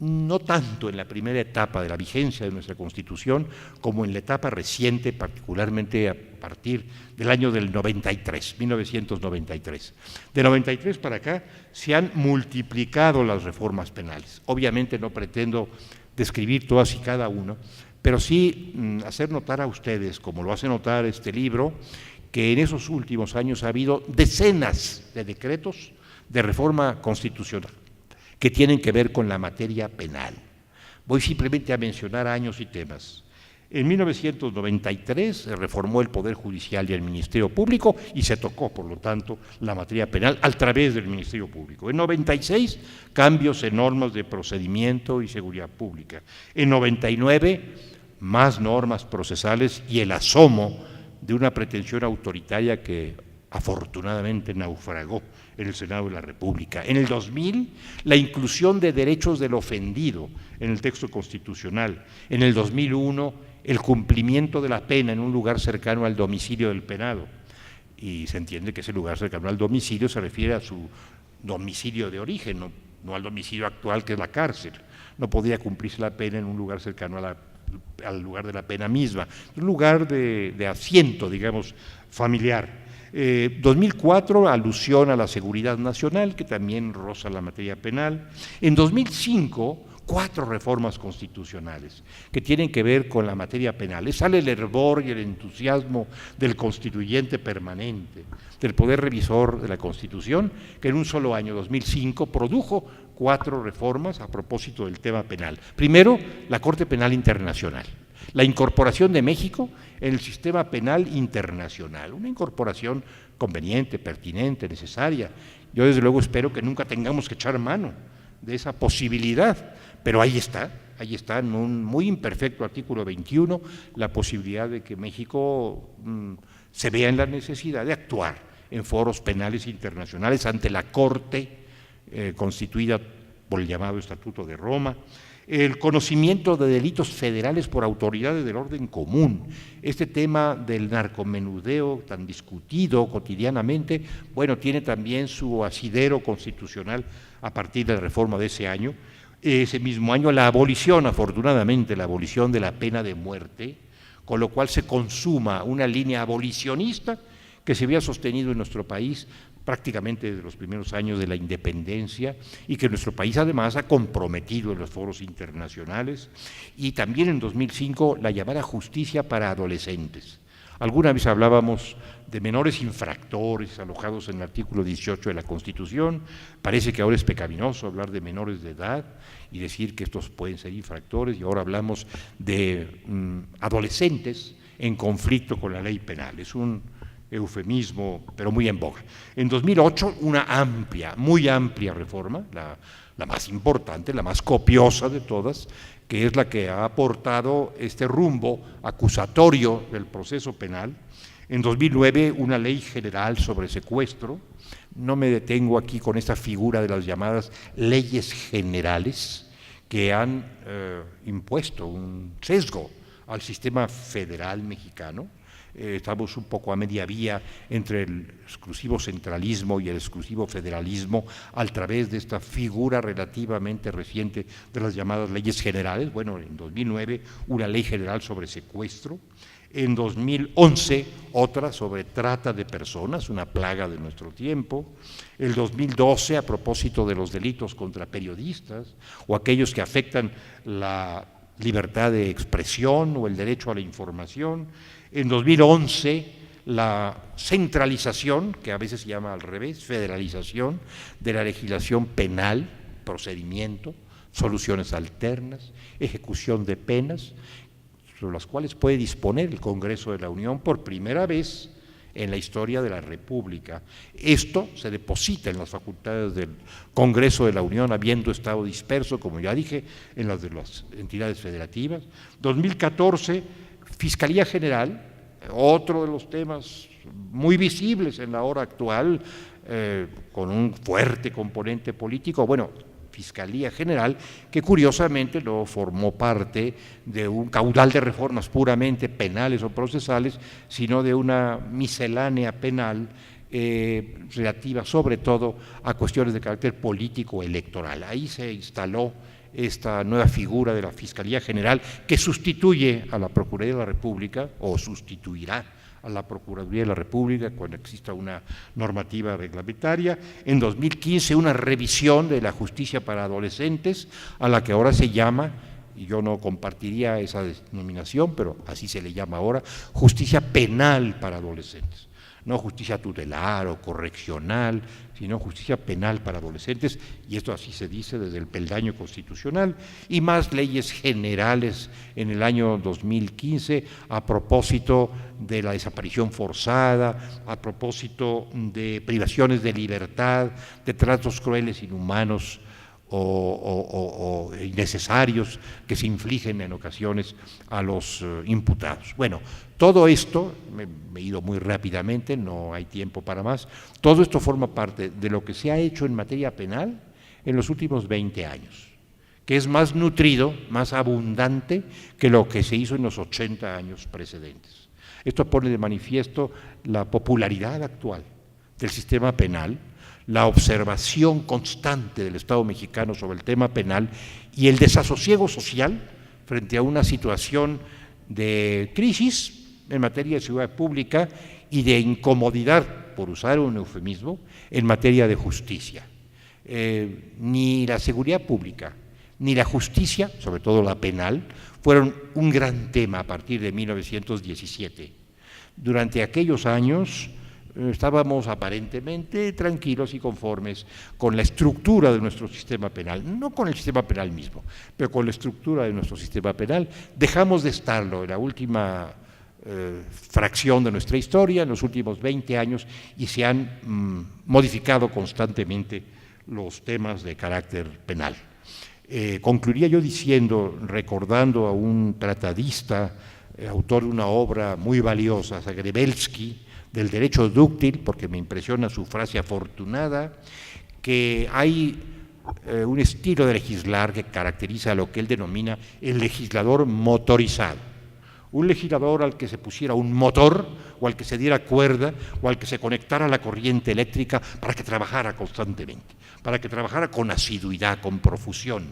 no tanto en la primera etapa de la vigencia de nuestra Constitución como en la etapa reciente, particularmente a partir del año del 93, 1993. De 93 para acá se han multiplicado las reformas penales. Obviamente no pretendo describir todas y cada una, pero sí hacer notar a ustedes, como lo hace notar este libro, que en esos últimos años ha habido decenas de decretos de reforma constitucional que tienen que ver con la materia penal. Voy simplemente a mencionar años y temas. En 1993 se reformó el Poder Judicial y el Ministerio Público y se tocó, por lo tanto, la materia penal a través del Ministerio Público. En 96, cambios en normas de procedimiento y seguridad pública. En 99, más normas procesales y el asomo de una pretensión autoritaria que afortunadamente naufragó en el Senado de la República. En el 2000, la inclusión de derechos del ofendido en el texto constitucional. En el 2001, el cumplimiento de la pena en un lugar cercano al domicilio del penado. Y se entiende que ese lugar cercano al domicilio se refiere a su domicilio de origen, no al domicilio actual, que es la cárcel. No podía cumplirse la pena en un lugar cercano al lugar de la pena misma, un lugar de asiento, digamos, familiar. 2004, alusión a la seguridad nacional, que también roza la materia penal. En 2005, 4 reformas constitucionales que tienen que ver con la materia penal. Sale el hervor y el entusiasmo del constituyente permanente, del poder revisor de la Constitución, que en un solo año, 2005, produjo 4 reformas a propósito del tema penal. Primero, la Corte Penal Internacional, la incorporación de México en el sistema penal internacional, una incorporación conveniente, pertinente, necesaria. Yo desde luego espero que nunca tengamos que echar mano de esa posibilidad, pero ahí está en un muy imperfecto artículo 21, la posibilidad de que México se vea en la necesidad de actuar en foros penales internacionales ante la Corte constituida por el llamado Estatuto de Roma. El conocimiento de delitos federales por autoridades del orden común, este tema del narcomenudeo tan discutido cotidianamente, bueno, tiene también su asidero constitucional a partir de la reforma de ese año. Ese mismo año la abolición, afortunadamente, la abolición de la pena de muerte, con lo cual se consuma una línea abolicionista que se había sostenido en nuestro país prácticamente desde los primeros años de la independencia y que nuestro país además ha comprometido en los foros internacionales, y también en 2005 la llamada justicia para adolescentes. Alguna vez hablábamos de menores infractores alojados en el artículo 18 de la Constitución. Parece que ahora es pecaminoso hablar de menores de edad y decir que estos pueden ser infractores, y ahora hablamos de adolescentes en conflicto con la ley penal. Es un eufemismo, pero muy en boga. En 2008, una amplia, muy amplia reforma, la más importante, la más copiosa de todas, que es la que ha aportado este rumbo acusatorio del proceso penal. En 2009, una ley general sobre secuestro. No me detengo aquí con esta figura de las llamadas leyes generales que han impuesto un sesgo al sistema federal mexicano. Estamos un poco a media vía entre el exclusivo centralismo y el exclusivo federalismo a través de esta figura relativamente reciente de las llamadas leyes generales. Bueno, en 2009 una ley general sobre secuestro, en 2011 otra sobre trata de personas, una plaga de nuestro tiempo, el 2012 a propósito de los delitos contra periodistas o aquellos que afectan la libertad de expresión o el derecho a la información. En 2011, la centralización, que a veces se llama al revés, federalización de la legislación penal, procedimiento, soluciones alternas, ejecución de penas, sobre las cuales puede disponer el Congreso de la Unión por primera vez en la historia de la República. Esto se deposita en las facultades del Congreso de la Unión, habiendo estado disperso, como ya dije, en las de las entidades federativas. 2014, Fiscalía General, otro de los temas muy visibles en la hora actual, con un fuerte componente político. Bueno, Fiscalía General, que curiosamente no formó parte de un caudal de reformas puramente penales o procesales, sino de una miscelánea penal relativa sobre todo a cuestiones de carácter político electoral. Ahí se instaló esta nueva figura de la Fiscalía General, que sustituye a la Procuraduría de la República, o sustituirá a la Procuraduría de la República cuando exista una normativa reglamentaria. En 2015, una revisión de la justicia para adolescentes, a la que ahora se llama, y yo no compartiría esa denominación, pero así se le llama ahora, justicia penal para adolescentes. no justicia tutelar o correccional, sino justicia penal para adolescentes, y esto así se dice desde el peldaño constitucional, y más leyes generales en el año 2015 a propósito de la desaparición forzada, a propósito de privaciones de libertad, de tratos crueles, inhumanos o innecesarios que se infligen en ocasiones a los imputados. Bueno, todo esto, me he ido muy rápidamente, no hay tiempo para más, todo esto forma parte de lo que se ha hecho en materia penal en los últimos 20 años, que es más nutrido, más abundante que lo que se hizo en los 80 años precedentes. Esto pone de manifiesto la popularidad actual del sistema penal, la observación constante del Estado mexicano sobre el tema penal y el desasosiego social frente a una situación de crisis en materia de seguridad pública y de incomodidad, por usar un eufemismo, en materia de justicia. Ni la seguridad pública ni la justicia, sobre todo la penal, fueron un gran tema a partir de 1917. Durante aquellos años estábamos aparentemente tranquilos y conformes con la estructura de nuestro sistema penal, no con el sistema penal mismo, pero con la estructura de nuestro sistema penal. Dejamos de estarlo en la última fracción de nuestra historia, en los últimos 20 años, y se han modificado constantemente los temas de carácter penal. Concluiría yo diciendo, recordando a un tratadista, autor de una obra muy valiosa, Zagrebelsky, del derecho dúctil, porque me impresiona su frase afortunada, que hay un estilo de legislar que caracteriza a lo que él denomina el legislador motorizado. Un legislador al que se pusiera un motor, o al que se diera cuerda, o al que se conectara a la corriente eléctrica para que trabajara constantemente, para que trabajara con asiduidad, con profusión.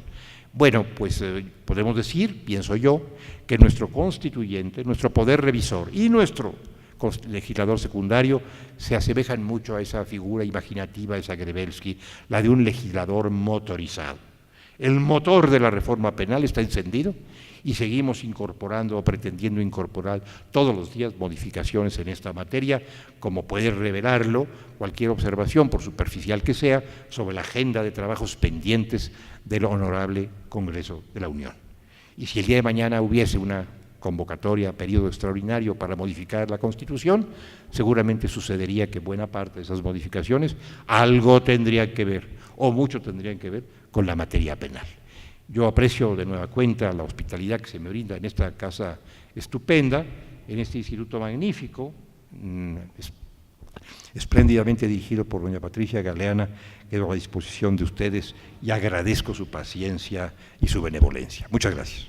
Bueno, pues podemos decir, pienso yo, que nuestro constituyente, nuestro poder revisor y nuestro legislador secundario se asemejan mucho a esa figura imaginativa de Zagrebelsky, la de un legislador motorizado. El motor de la reforma penal está encendido y seguimos incorporando o pretendiendo incorporar todos los días modificaciones en esta materia, como puede revelarlo cualquier observación, por superficial que sea, sobre la agenda de trabajos pendientes del Honorable Congreso de la Unión. Y si el día de mañana hubiese una convocatoria, periodo extraordinario para modificar la Constitución, seguramente sucedería que buena parte de esas modificaciones algo tendrían que ver, o mucho tendrían que ver, con la materia penal. Yo aprecio de nueva cuenta la hospitalidad que se me brinda en esta casa estupenda, en este instituto magnífico, espléndidamente dirigido por doña Patricia Galeana. Quedo a disposición de ustedes y agradezco su paciencia y su benevolencia. Muchas gracias.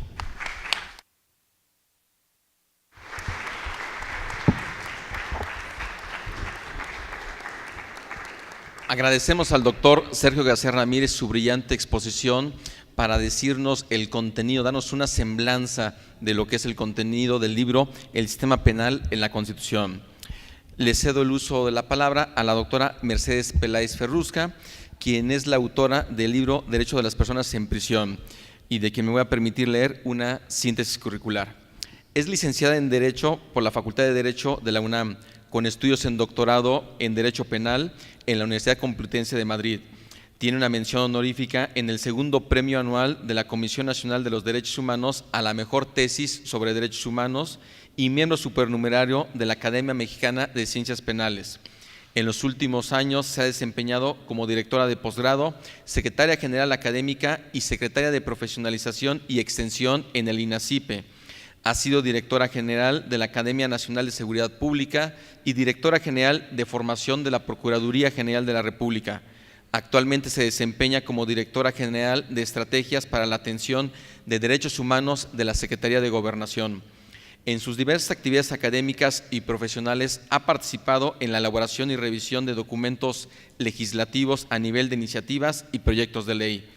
Agradecemos al doctor Sergio García Ramírez su brillante exposición para decirnos el contenido, darnos una semblanza de lo que es el contenido del libro El Sistema Penal en la Constitución. Le cedo el uso de la palabra a la doctora Mercedes Peláez Ferrusca, quien es la autora del libro Derecho de las Personas en Prisión y de quien me voy a permitir leer una síntesis curricular. Es licenciada en Derecho por la Facultad de Derecho de la UNAM, con estudios en doctorado en Derecho Penal en la Universidad Complutense de Madrid. Tiene una mención honorífica en el segundo premio anual de la Comisión Nacional de los Derechos Humanos a la mejor tesis sobre derechos humanos y miembro supernumerario de la Academia Mexicana de Ciencias Penales. En los últimos años se ha desempeñado como directora de posgrado, secretaria general académica y secretaria de profesionalización y extensión en el INACIPE. Ha sido directora general de la Academia Nacional de Seguridad Pública y directora general de formación de la Procuraduría General de la República. Actualmente se desempeña como directora general de estrategias para la atención de derechos humanos de la Secretaría de Gobernación. En sus diversas actividades académicas y profesionales ha participado en la elaboración y revisión de documentos legislativos a nivel de iniciativas y proyectos de ley.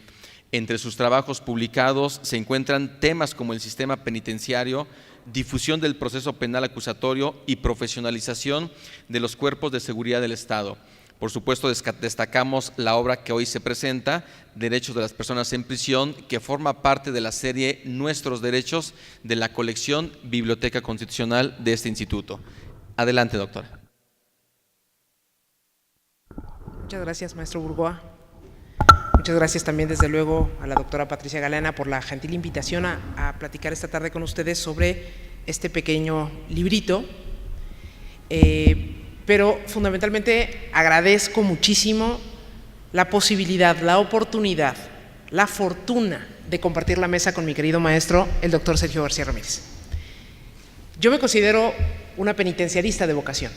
Entre sus trabajos publicados se encuentran temas como el sistema penitenciario, difusión del proceso penal acusatorio y profesionalización de los cuerpos de seguridad del Estado. Por supuesto, destacamos la obra que hoy se presenta, Derechos de las Personas en Prisión, que forma parte de la serie Nuestros Derechos de la colección Biblioteca Constitucional de este instituto. Adelante, doctora. Muchas gracias, maestro Burgoa. Muchas gracias también, desde luego, a la doctora Patricia Galeana por la gentil invitación a platicar esta tarde con ustedes sobre este pequeño librito. Pero fundamentalmente agradezco muchísimo la posibilidad, la oportunidad, la fortuna de compartir la mesa con mi querido maestro, el doctor Sergio García Ramírez. Yo me considero una penitenciarista de vocación.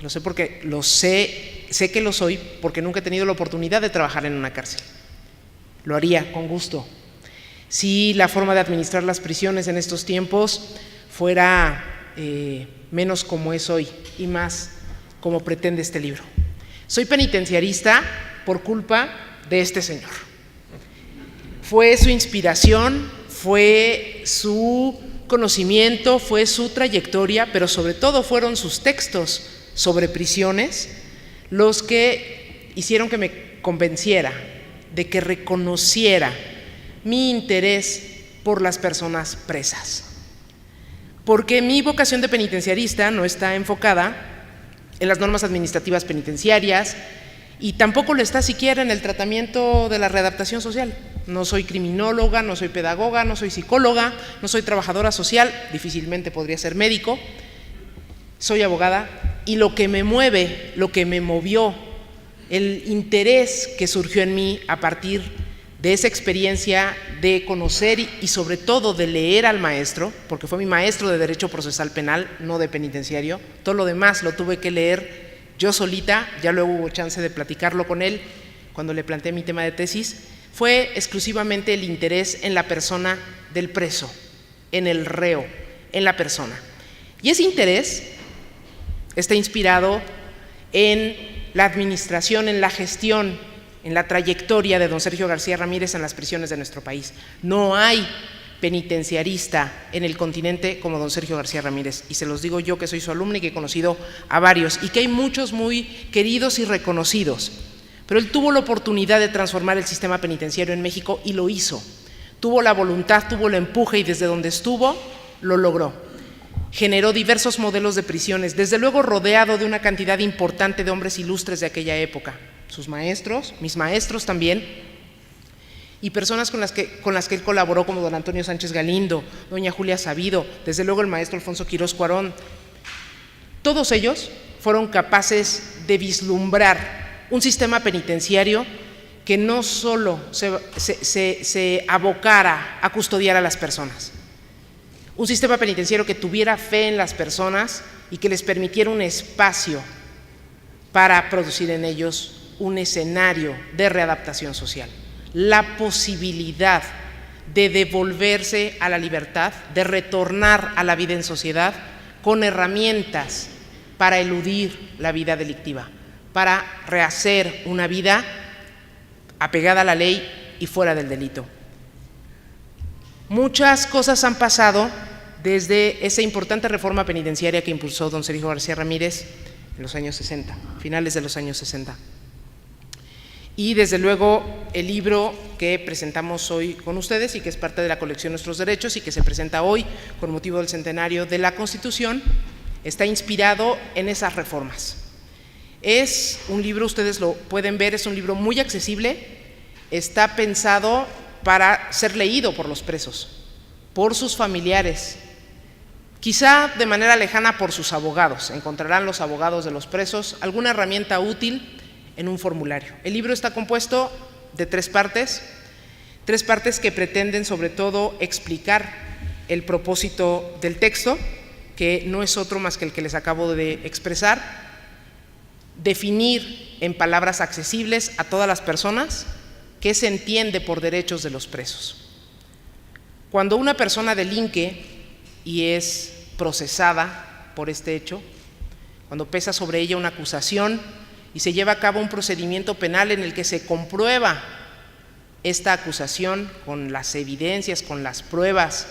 Lo sé porque sé que lo soy porque nunca he tenido la oportunidad de trabajar en una cárcel. Lo haría con gusto. Si la forma de administrar las prisiones en estos tiempos fuera menos como es hoy y más como pretende este libro. Soy penitenciarista por culpa de este señor. Fue su inspiración, fue su conocimiento, fue su trayectoria, pero sobre todo fueron sus textos sobre prisiones los que hicieron que me convenciera de que reconociera mi interés por las personas presas. Porque mi vocación de penitenciarista no está enfocada en las normas administrativas penitenciarias y tampoco lo está siquiera en el tratamiento de la readaptación social. No soy criminóloga, no soy pedagoga, no soy psicóloga, no soy trabajadora social, difícilmente podría ser médico, soy abogada. Y lo que me mueve, lo que me movió, el interés que surgió en mí a partir de esa experiencia de conocer y sobre todo de leer al maestro, porque fue mi maestro de Derecho Procesal Penal, no de penitenciario, todo lo demás lo tuve que leer yo solita, ya luego hubo chance de platicarlo con él cuando le planteé mi tema de tesis, fue exclusivamente el interés en la persona del preso, en el reo, en la persona. Y ese interés está inspirado en la administración, en la gestión, en la trayectoria de don Sergio García Ramírez en las prisiones de nuestro país. No hay penitenciarista en el continente como don Sergio García Ramírez, y se los digo yo que soy su alumna y que he conocido a varios, y que hay muchos muy queridos y reconocidos, pero él tuvo la oportunidad de transformar el sistema penitenciario en México y lo hizo. Tuvo la voluntad, tuvo el empuje y desde donde estuvo lo logró. Generó diversos modelos de prisiones, desde luego rodeado de una cantidad importante de hombres ilustres de aquella época, sus maestros, mis maestros también, y personas con las que él colaboró, como don Antonio Sánchez Galindo, doña Julia Sabido, desde luego el maestro Alfonso Quirós Cuarón. Todos ellos fueron capaces de vislumbrar un sistema penitenciario que no solo se abocara a custodiar a las personas, un sistema penitenciario que tuviera fe en las personas y que les permitiera un espacio para producir en ellos un escenario de readaptación social, la posibilidad de devolverse a la libertad, de retornar a la vida en sociedad con herramientas para eludir la vida delictiva, para rehacer una vida apegada a la ley y fuera del delito. Muchas cosas han pasado desde esa importante reforma penitenciaria que impulsó don Sergio García Ramírez en los años 60, finales de los años 60. Y desde luego el libro que presentamos hoy con ustedes y que es parte de la colección Nuestros Derechos y que se presenta hoy con motivo del centenario de la Constitución, está inspirado en esas reformas. Es un libro, ustedes lo pueden ver, es un libro muy accesible, está pensado para ser leído por los presos, por sus familiares, quizá de manera lejana por sus abogados. Encontrarán los abogados de los presos alguna herramienta útil en un formulario. El libro está compuesto de tres partes que pretenden sobre todo explicar el propósito del texto, que no es otro más que el que les acabo de expresar, definir en palabras accesibles a todas las personas qué se entiende por derechos de los presos. Cuando una persona delinque y es procesada por este hecho, cuando pesa sobre ella una acusación y se lleva a cabo un procedimiento penal en el que se comprueba esta acusación con las evidencias, con las pruebas,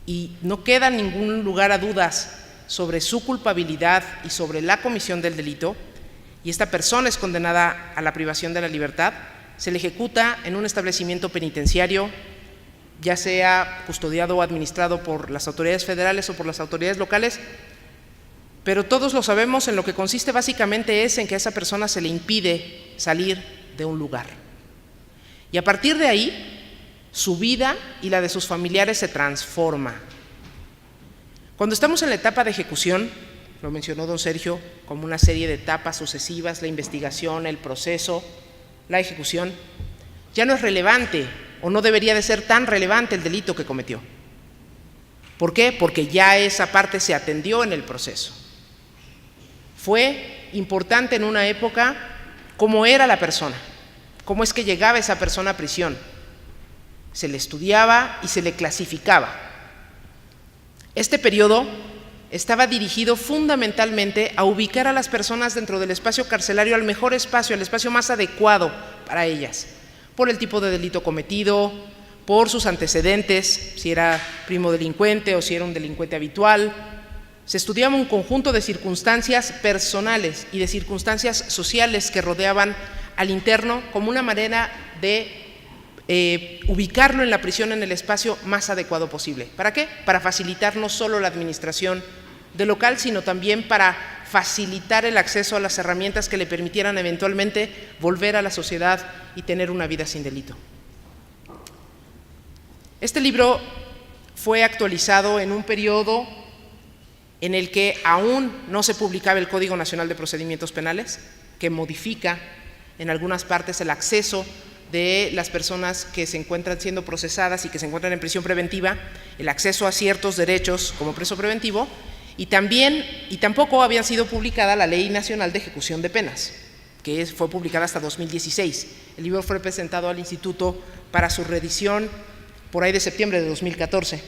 y no queda ningún lugar a dudas sobre su culpabilidad y sobre la comisión del delito, y esta persona es condenada a la privación de la libertad, se le ejecuta en un establecimiento penitenciario, ya sea custodiado o administrado por las autoridades federales o por las autoridades locales, pero todos lo sabemos, en lo que consiste básicamente es en que a esa persona se le impide salir de un lugar. Y a partir de ahí, su vida y la de sus familiares se transforma. Cuando estamos en la etapa de ejecución, lo mencionó don Sergio, como una serie de etapas sucesivas, la investigación, el proceso, la ejecución, ya no es relevante o no debería de ser tan relevante el delito que cometió. ¿Por qué? Porque ya esa parte se atendió en el proceso. Fue importante en una época cómo era la persona, cómo es que llegaba esa persona a prisión. Se le estudiaba y se le clasificaba. Este periodo estaba dirigido fundamentalmente a ubicar a las personas dentro del espacio carcelario al mejor espacio, al espacio más adecuado para ellas, por el tipo de delito cometido, por sus antecedentes, si era primo delincuente o si era un delincuente habitual. Se estudiaba un conjunto de circunstancias personales y de circunstancias sociales que rodeaban al interno como una manera de ubicarlo en la prisión en el espacio más adecuado posible. ¿Para qué? Para facilitar no solo la administración del local, sino también para facilitar el acceso a las herramientas que le permitieran eventualmente volver a la sociedad y tener una vida sin delito. Este libro fue actualizado en un periodo en el que aún no se publicaba el Código Nacional de Procedimientos Penales, que modifica en algunas partes el acceso de las personas que se encuentran siendo procesadas y que se encuentran en prisión preventiva, el acceso a ciertos derechos como preso preventivo, y tampoco había sido publicada la Ley Nacional de Ejecución de Penas, que fue publicada hasta 2016. El libro fue presentado al Instituto para su reedición por ahí de septiembre de 2014.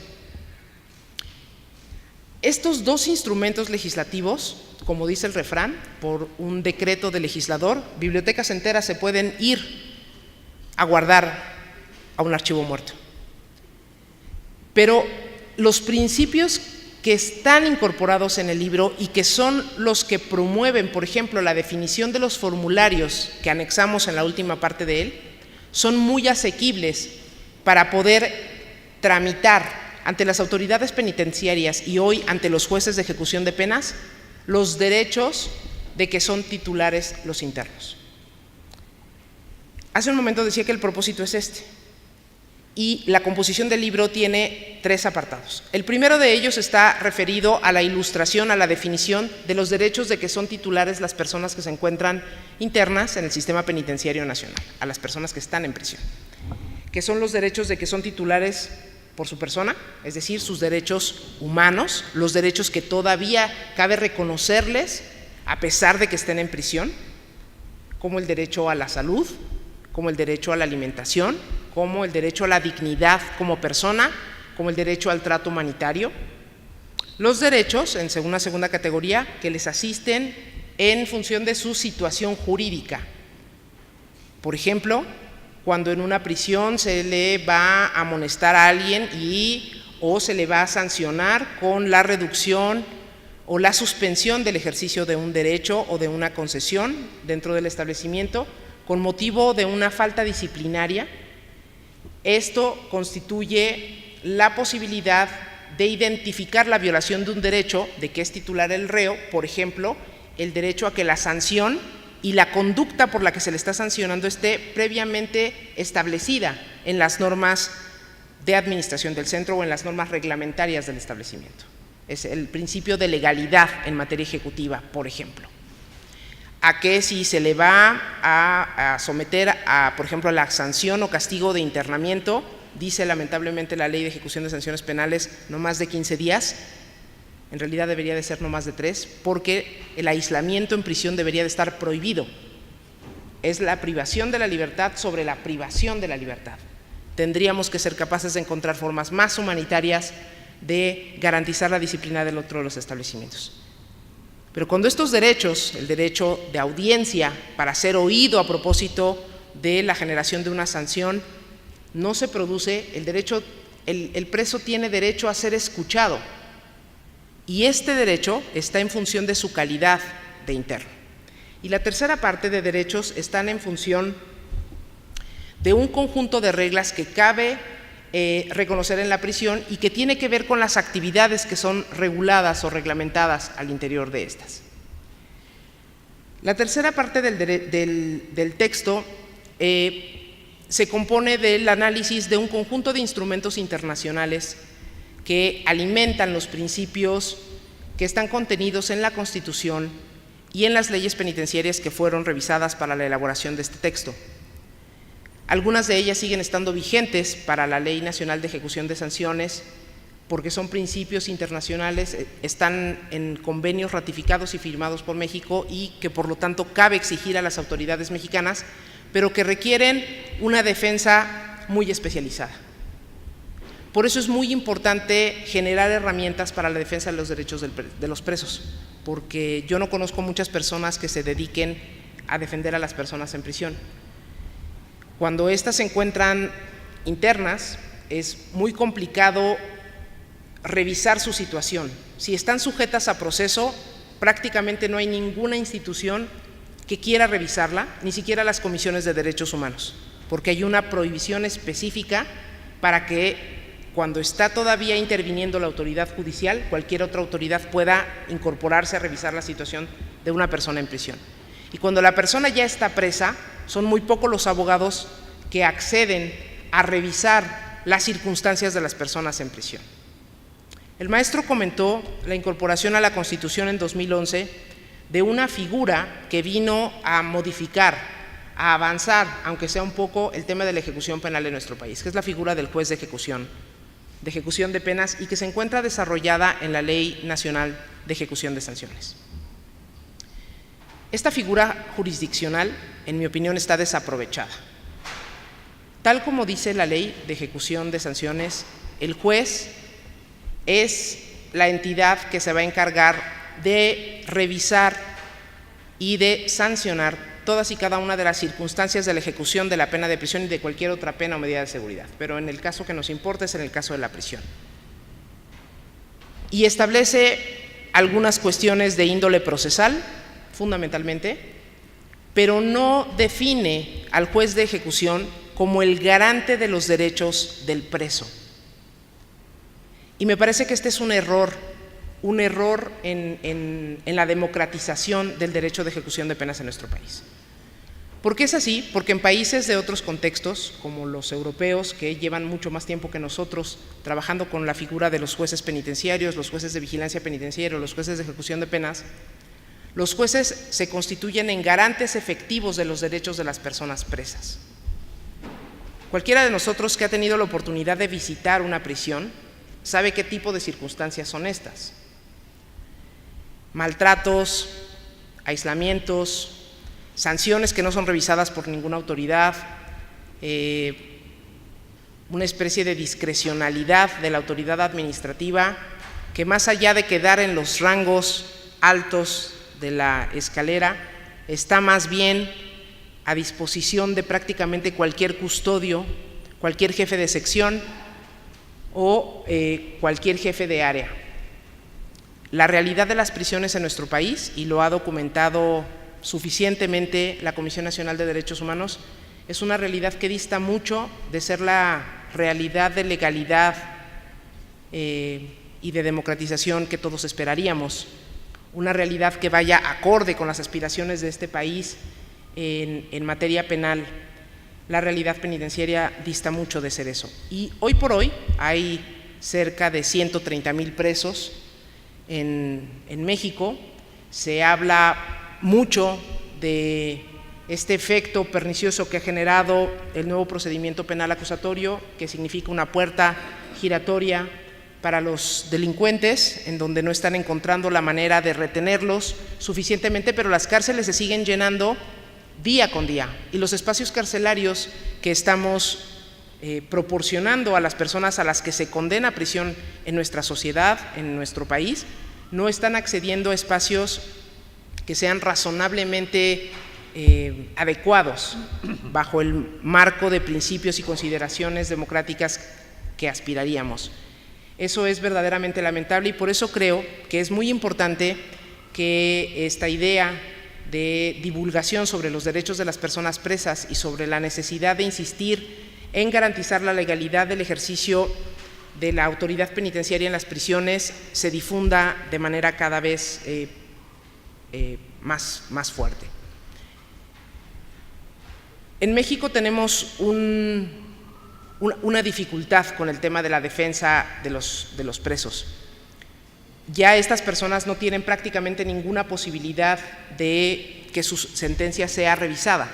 Estos dos instrumentos legislativos, como dice el refrán, por un decreto del legislador, bibliotecas enteras se pueden ir a guardar a un archivo muerto. Pero los principios que están incorporados en el libro y que son los que promueven, por ejemplo, la definición de los formularios que anexamos en la última parte de él, son muy asequibles para poder tramitar ante las autoridades penitenciarias y hoy ante los jueces de ejecución de penas los derechos de que son titulares los internos. Hace un momento decía que el propósito es este, y la composición del libro tiene 3 apartados. El primero de ellos está referido a la ilustración, a la definición de los derechos de que son titulares las personas que se encuentran internas en el sistema penitenciario nacional, a las personas que están en prisión, que son los derechos de que son titulares por su persona, es decir, sus derechos humanos, los derechos que todavía cabe reconocerles a pesar de que estén en prisión, como el derecho a la salud, como el derecho a la alimentación, como el derecho a la dignidad como persona, como el derecho al trato humanitario. Los derechos, en una segunda categoría, que les asisten en función de su situación jurídica. Por ejemplo, cuando en una prisión se le va a amonestar a alguien o se le va a sancionar con la reducción o la suspensión del ejercicio de un derecho o de una concesión dentro del establecimiento con motivo de una falta disciplinaria. Esto constituye la posibilidad de identificar la violación de un derecho de que es titular el reo, por ejemplo, el derecho a que la sanción y la conducta por la que se le está sancionando esté previamente establecida en las normas de administración del centro o en las normas reglamentarias del establecimiento. Es el principio de legalidad en materia ejecutiva, por ejemplo. A que si se le va a someter por ejemplo, a la sanción o castigo de internamiento, dice lamentablemente la Ley de Ejecución de Sanciones Penales, no más de 15 días, en realidad debería de ser no más de 3, porque el aislamiento en prisión debería de estar prohibido. Es la privación de la libertad sobre la privación de la libertad. Tendríamos que ser capaces de encontrar formas más humanitarias de garantizar la disciplina del otro de los establecimientos. Pero cuando estos derechos, el derecho de audiencia para ser oído a propósito de la generación de una sanción, no se produce, el preso tiene derecho a ser escuchado. Y este derecho está en función de su calidad de interno. Y la tercera parte de derechos están en función de un conjunto de reglas que cabe reconocer en la prisión y que tiene que ver con las actividades que son reguladas o reglamentadas al interior de estas. La tercera parte del texto se compone del análisis de un conjunto de instrumentos internacionales que alimentan los principios que están contenidos en la Constitución y en las leyes penitenciarias que fueron revisadas para la elaboración de este texto. Algunas de ellas siguen estando vigentes para la Ley Nacional de Ejecución de Sanciones porque son principios internacionales, están en convenios ratificados y firmados por México y que por lo tanto cabe exigir a las autoridades mexicanas, pero que requieren una defensa muy especializada. Por eso es muy importante generar herramientas para la defensa de los derechos de los presos, porque yo no conozco muchas personas que se dediquen a defender a las personas en prisión. Cuando éstas se encuentran internas, es muy complicado revisar su situación. Si están sujetas a proceso, prácticamente no hay ninguna institución que quiera revisarla, ni siquiera las comisiones de derechos humanos, porque hay una prohibición específica para que cuando está todavía interviniendo la autoridad judicial, cualquier otra autoridad pueda incorporarse a revisar la situación de una persona en prisión. Y cuando la persona ya está presa, son muy pocos los abogados que acceden a revisar las circunstancias de las personas en prisión. El maestro comentó la incorporación a la Constitución en 2011 de una figura que vino a modificar, a avanzar, aunque sea un poco, el tema de la ejecución penal en nuestro país, que es la figura del juez de ejecución de penas y que se encuentra desarrollada en la Ley Nacional de Ejecución de Sanciones. Esta figura jurisdiccional, en mi opinión, está desaprovechada. Tal como dice la Ley de Ejecución de Sanciones, el juez es la entidad que se va a encargar de revisar y de sancionar todas y cada una de las circunstancias de la ejecución de la pena de prisión y de cualquier otra pena o medida de seguridad, pero en el caso que nos importa es en el caso de la prisión. Y establece algunas cuestiones de índole procesal, fundamentalmente, pero no define al juez de ejecución como el garante de los derechos del preso. Y me parece que este es un error en la democratización del derecho de ejecución de penas en nuestro país. ¿Por qué es así? Porque en países de otros contextos, como los europeos, que llevan mucho más tiempo que nosotros trabajando con la figura de los jueces penitenciarios, los jueces de vigilancia penitenciaria, los jueces de ejecución de penas, los jueces se constituyen en garantes efectivos de los derechos de las personas presas. Cualquiera de nosotros que ha tenido la oportunidad de visitar una prisión sabe qué tipo de circunstancias son estas. Maltratos, aislamientos, sanciones que no son revisadas por ninguna autoridad, una especie de discrecionalidad de la autoridad administrativa que más allá de quedar en los rangos altos de la escalera, está más bien a disposición de prácticamente cualquier custodio, cualquier jefe de sección o cualquier jefe de área. La realidad de las prisiones en nuestro país, y lo ha documentado suficientemente la Comisión Nacional de Derechos Humanos, es una realidad que dista mucho de ser la realidad de legalidad y de democratización que todos esperaríamos, una realidad que vaya acorde con las aspiraciones de este país en materia penal. La realidad penitenciaria dista mucho de ser eso. Y hoy por hoy hay cerca de 130,000 presos en México. Se habla mucho de este efecto pernicioso que ha generado el nuevo procedimiento penal acusatorio, que significa una puerta giratoria para los delincuentes, en donde no están encontrando la manera de retenerlos suficientemente, pero las cárceles se siguen llenando día con día, y los espacios carcelarios que estamos proporcionando a las personas a las que se condena a prisión en nuestra sociedad, en nuestro país, no están accediendo a espacios que sean razonablemente adecuados bajo el marco de principios y consideraciones democráticas que aspiraríamos. Eso es verdaderamente lamentable y por eso creo que es muy importante que esta idea de divulgación sobre los derechos de las personas presas y sobre la necesidad de insistir en garantizar la legalidad del ejercicio de la autoridad penitenciaria en las prisiones se difunda de manera cada vez más fuerte. En México tenemos una dificultad con el tema de la defensa de los presos. Ya estas personas no tienen prácticamente ninguna posibilidad de que su sentencia sea revisada,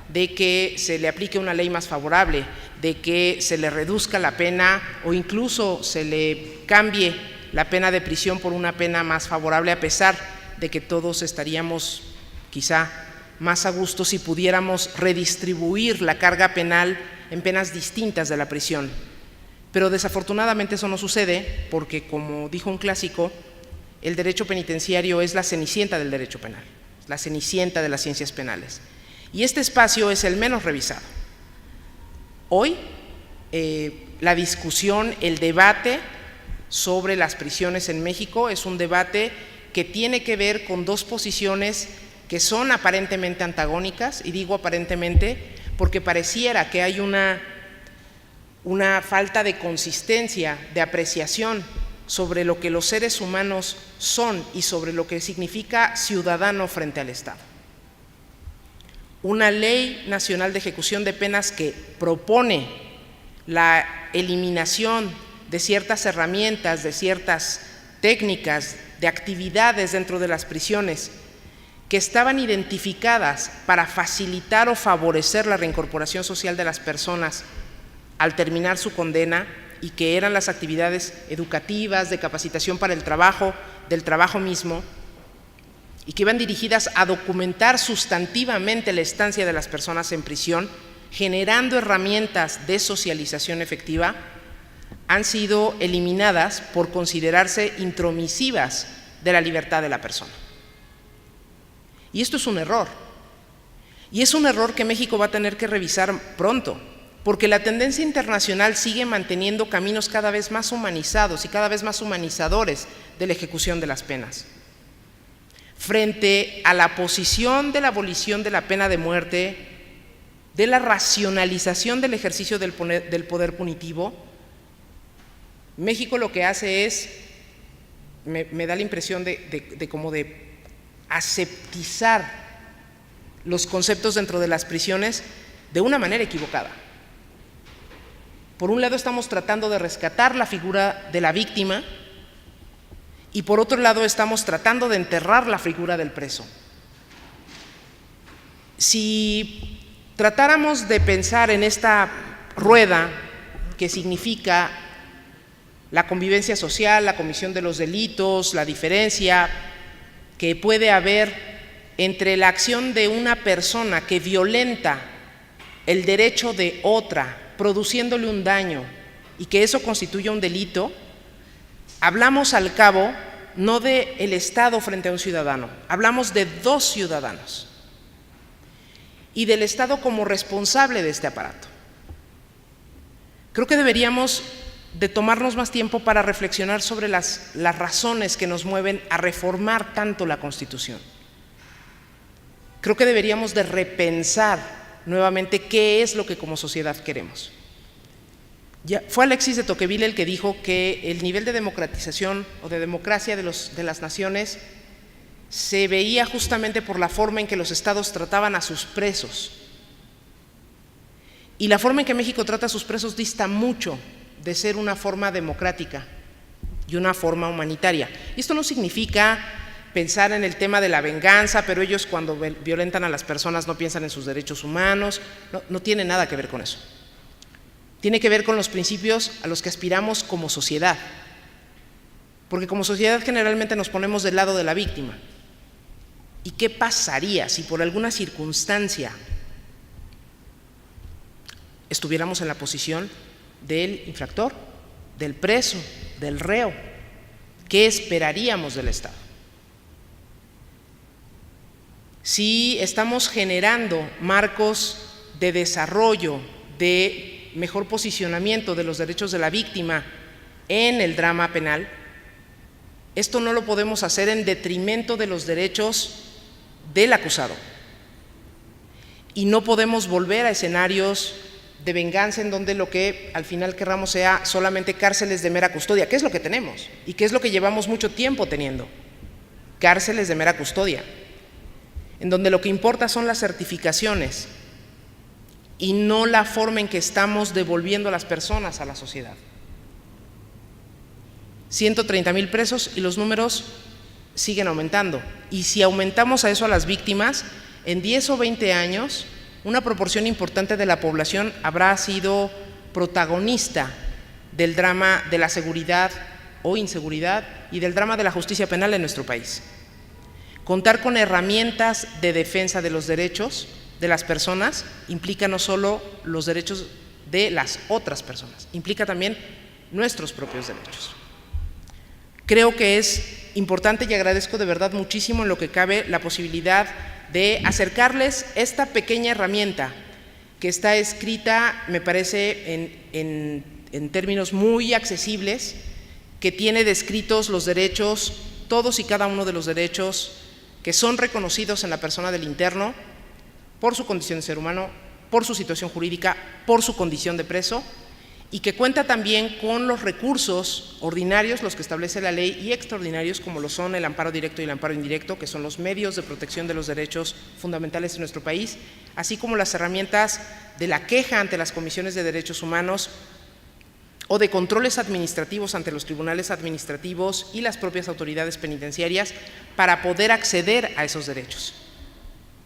de que se le aplique una ley más favorable, de que se le reduzca la pena o incluso se le cambie la pena de prisión por una pena más favorable, a pesar de que todos estaríamos quizá más a gusto si pudiéramos redistribuir la carga penal en penas distintas de la prisión. Pero desafortunadamente eso no sucede porque, como dijo un clásico, el derecho penitenciario es la cenicienta del derecho penal, la cenicienta de las ciencias penales. Y este espacio es el menos revisado. Hoy, la discusión, el debate sobre las prisiones en México es un debate que tiene que ver con dos posiciones que son aparentemente antagónicas, y digo aparentemente porque pareciera que hay una falta de consistencia, de apreciación sobre lo que los seres humanos son y sobre lo que significa ciudadano frente al Estado. Una ley nacional de ejecución de penas que propone la eliminación de ciertas herramientas, de ciertas técnicas, de actividades dentro de las prisiones que estaban identificadas para facilitar o favorecer la reincorporación social de las personas al terminar su condena, y que eran las actividades educativas, de capacitación para el trabajo, del trabajo mismo, y que iban dirigidas a documentar sustantivamente la estancia de las personas en prisión, generando herramientas de socialización efectiva, han sido eliminadas por considerarse intromisivas de la libertad de la persona. Y esto es un error. Y es un error que México va a tener que revisar pronto, porque la tendencia internacional sigue manteniendo caminos cada vez más humanizados y cada vez más humanizadores de la ejecución de las penas. Frente a la posición de la abolición de la pena de muerte, de la racionalización del ejercicio del poder punitivo, México lo que hace es, me da la impresión de aseptizar los conceptos dentro de las prisiones de una manera equivocada. Por un lado estamos tratando de rescatar la figura de la víctima y por otro lado estamos tratando de enterrar la figura del preso. Si tratáramos de pensar en esta rueda que significa la convivencia social, la comisión de los delitos, la diferencia que puede haber entre la acción de una persona que violenta el derecho de otra, produciéndole un daño, y que eso constituye un delito, hablamos al cabo no del Estado frente a un ciudadano, hablamos de dos ciudadanos y del Estado como responsable de este aparato. Creo que deberíamos de tomarnos más tiempo para reflexionar sobre las razones que nos mueven a reformar tanto la Constitución. Creo que deberíamos de repensar nuevamente qué es lo que como sociedad queremos. Ya fue Alexis de Tocqueville el que dijo que el nivel de democratización o de democracia de las naciones se veía justamente por la forma en que los estados trataban a sus presos. Y la forma en que México trata a sus presos dista mucho de ser una forma democrática y una forma humanitaria. Y esto no significa pensar en el tema de la venganza, pero ellos cuando violentan a las personas no piensan en sus derechos humanos, no tiene nada que ver con eso. Tiene que ver con los principios a los que aspiramos como sociedad, porque como sociedad generalmente nos ponemos del lado de la víctima. ¿Y qué pasaría si por alguna circunstancia estuviéramos en la posición del infractor, del preso, del reo? ¿Qué esperaríamos del Estado? Si estamos generando marcos de desarrollo, de mejor posicionamiento de los derechos de la víctima en el drama penal, esto no lo podemos hacer en detrimento de los derechos del acusado. Y no podemos volver a escenarios de venganza en donde lo que al final querramos sea solamente cárceles de mera custodia, que es lo que tenemos y que es lo que llevamos mucho tiempo teniendo, cárceles de mera custodia, en donde lo que importa son las certificaciones y no la forma en que estamos devolviendo a las personas a la sociedad. 130,000 presos y los números siguen aumentando. Y si aumentamos a eso a las víctimas, en 10 o 20 años, una proporción importante de la población habrá sido protagonista del drama de la seguridad o inseguridad y del drama de la justicia penal en nuestro país. Contar con herramientas de defensa de los derechos de las personas implica no solo los derechos de las otras personas, implica también nuestros propios derechos. Creo que es importante y agradezco de verdad muchísimo en lo que cabe la posibilidad de acercarles esta pequeña herramienta que está escrita, me parece, en términos muy accesibles, que tiene descritos los derechos, todos y cada uno de los derechos que son reconocidos en la persona del interno por su condición de ser humano, por su situación jurídica, por su condición de preso, y que cuenta también con los recursos ordinarios, los que establece la ley, y extraordinarios, como lo son el amparo directo y el amparo indirecto, que son los medios de protección de los derechos fundamentales en nuestro país, así como las herramientas de la queja ante las comisiones de derechos humanos o de controles administrativos ante los tribunales administrativos y las propias autoridades penitenciarias para poder acceder a esos derechos,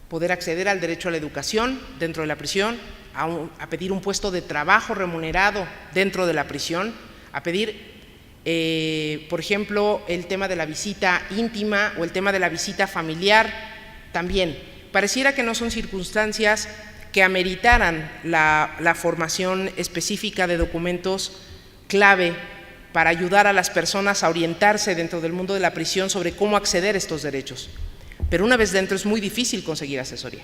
poder acceder al derecho a la educación dentro de la prisión, a pedir un puesto de trabajo remunerado dentro de la prisión, a pedir, por ejemplo, el tema de la visita íntima o el tema de la visita familiar también. Pareciera que no son circunstancias que ameritaran la formación específica de documentos clave para ayudar a las personas a orientarse dentro del mundo de la prisión sobre cómo acceder a estos derechos. Pero una vez dentro es muy difícil conseguir asesoría.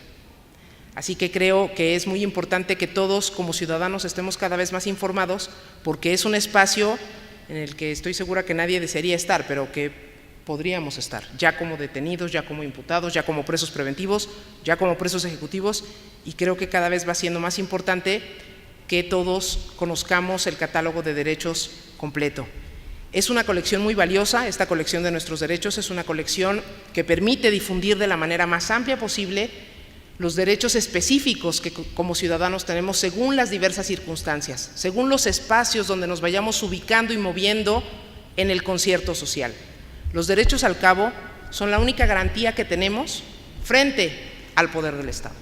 Así que creo que es muy importante que todos como ciudadanos estemos cada vez más informados, porque es un espacio en el que estoy segura que nadie desearía estar, pero que podríamos estar, ya como detenidos, ya como imputados, ya como presos preventivos, ya como presos ejecutivos, y creo que cada vez va siendo más importante que todos conozcamos el catálogo de derechos completo. Es una colección muy valiosa, esta colección de nuestros derechos es una colección que permite difundir de la manera más amplia posible los derechos específicos que como ciudadanos tenemos según las diversas circunstancias, según los espacios donde nos vayamos ubicando y moviendo en el concierto social. Los derechos, al cabo, son la única garantía que tenemos frente al poder del Estado.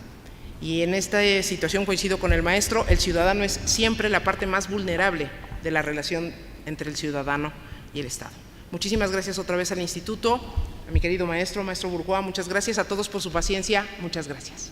Y en esta situación coincido con el maestro, el ciudadano es siempre la parte más vulnerable de la relación entre el ciudadano y el Estado. Muchísimas gracias otra vez al Instituto, a mi querido maestro Bourgois, muchas gracias a todos por su paciencia, muchas gracias.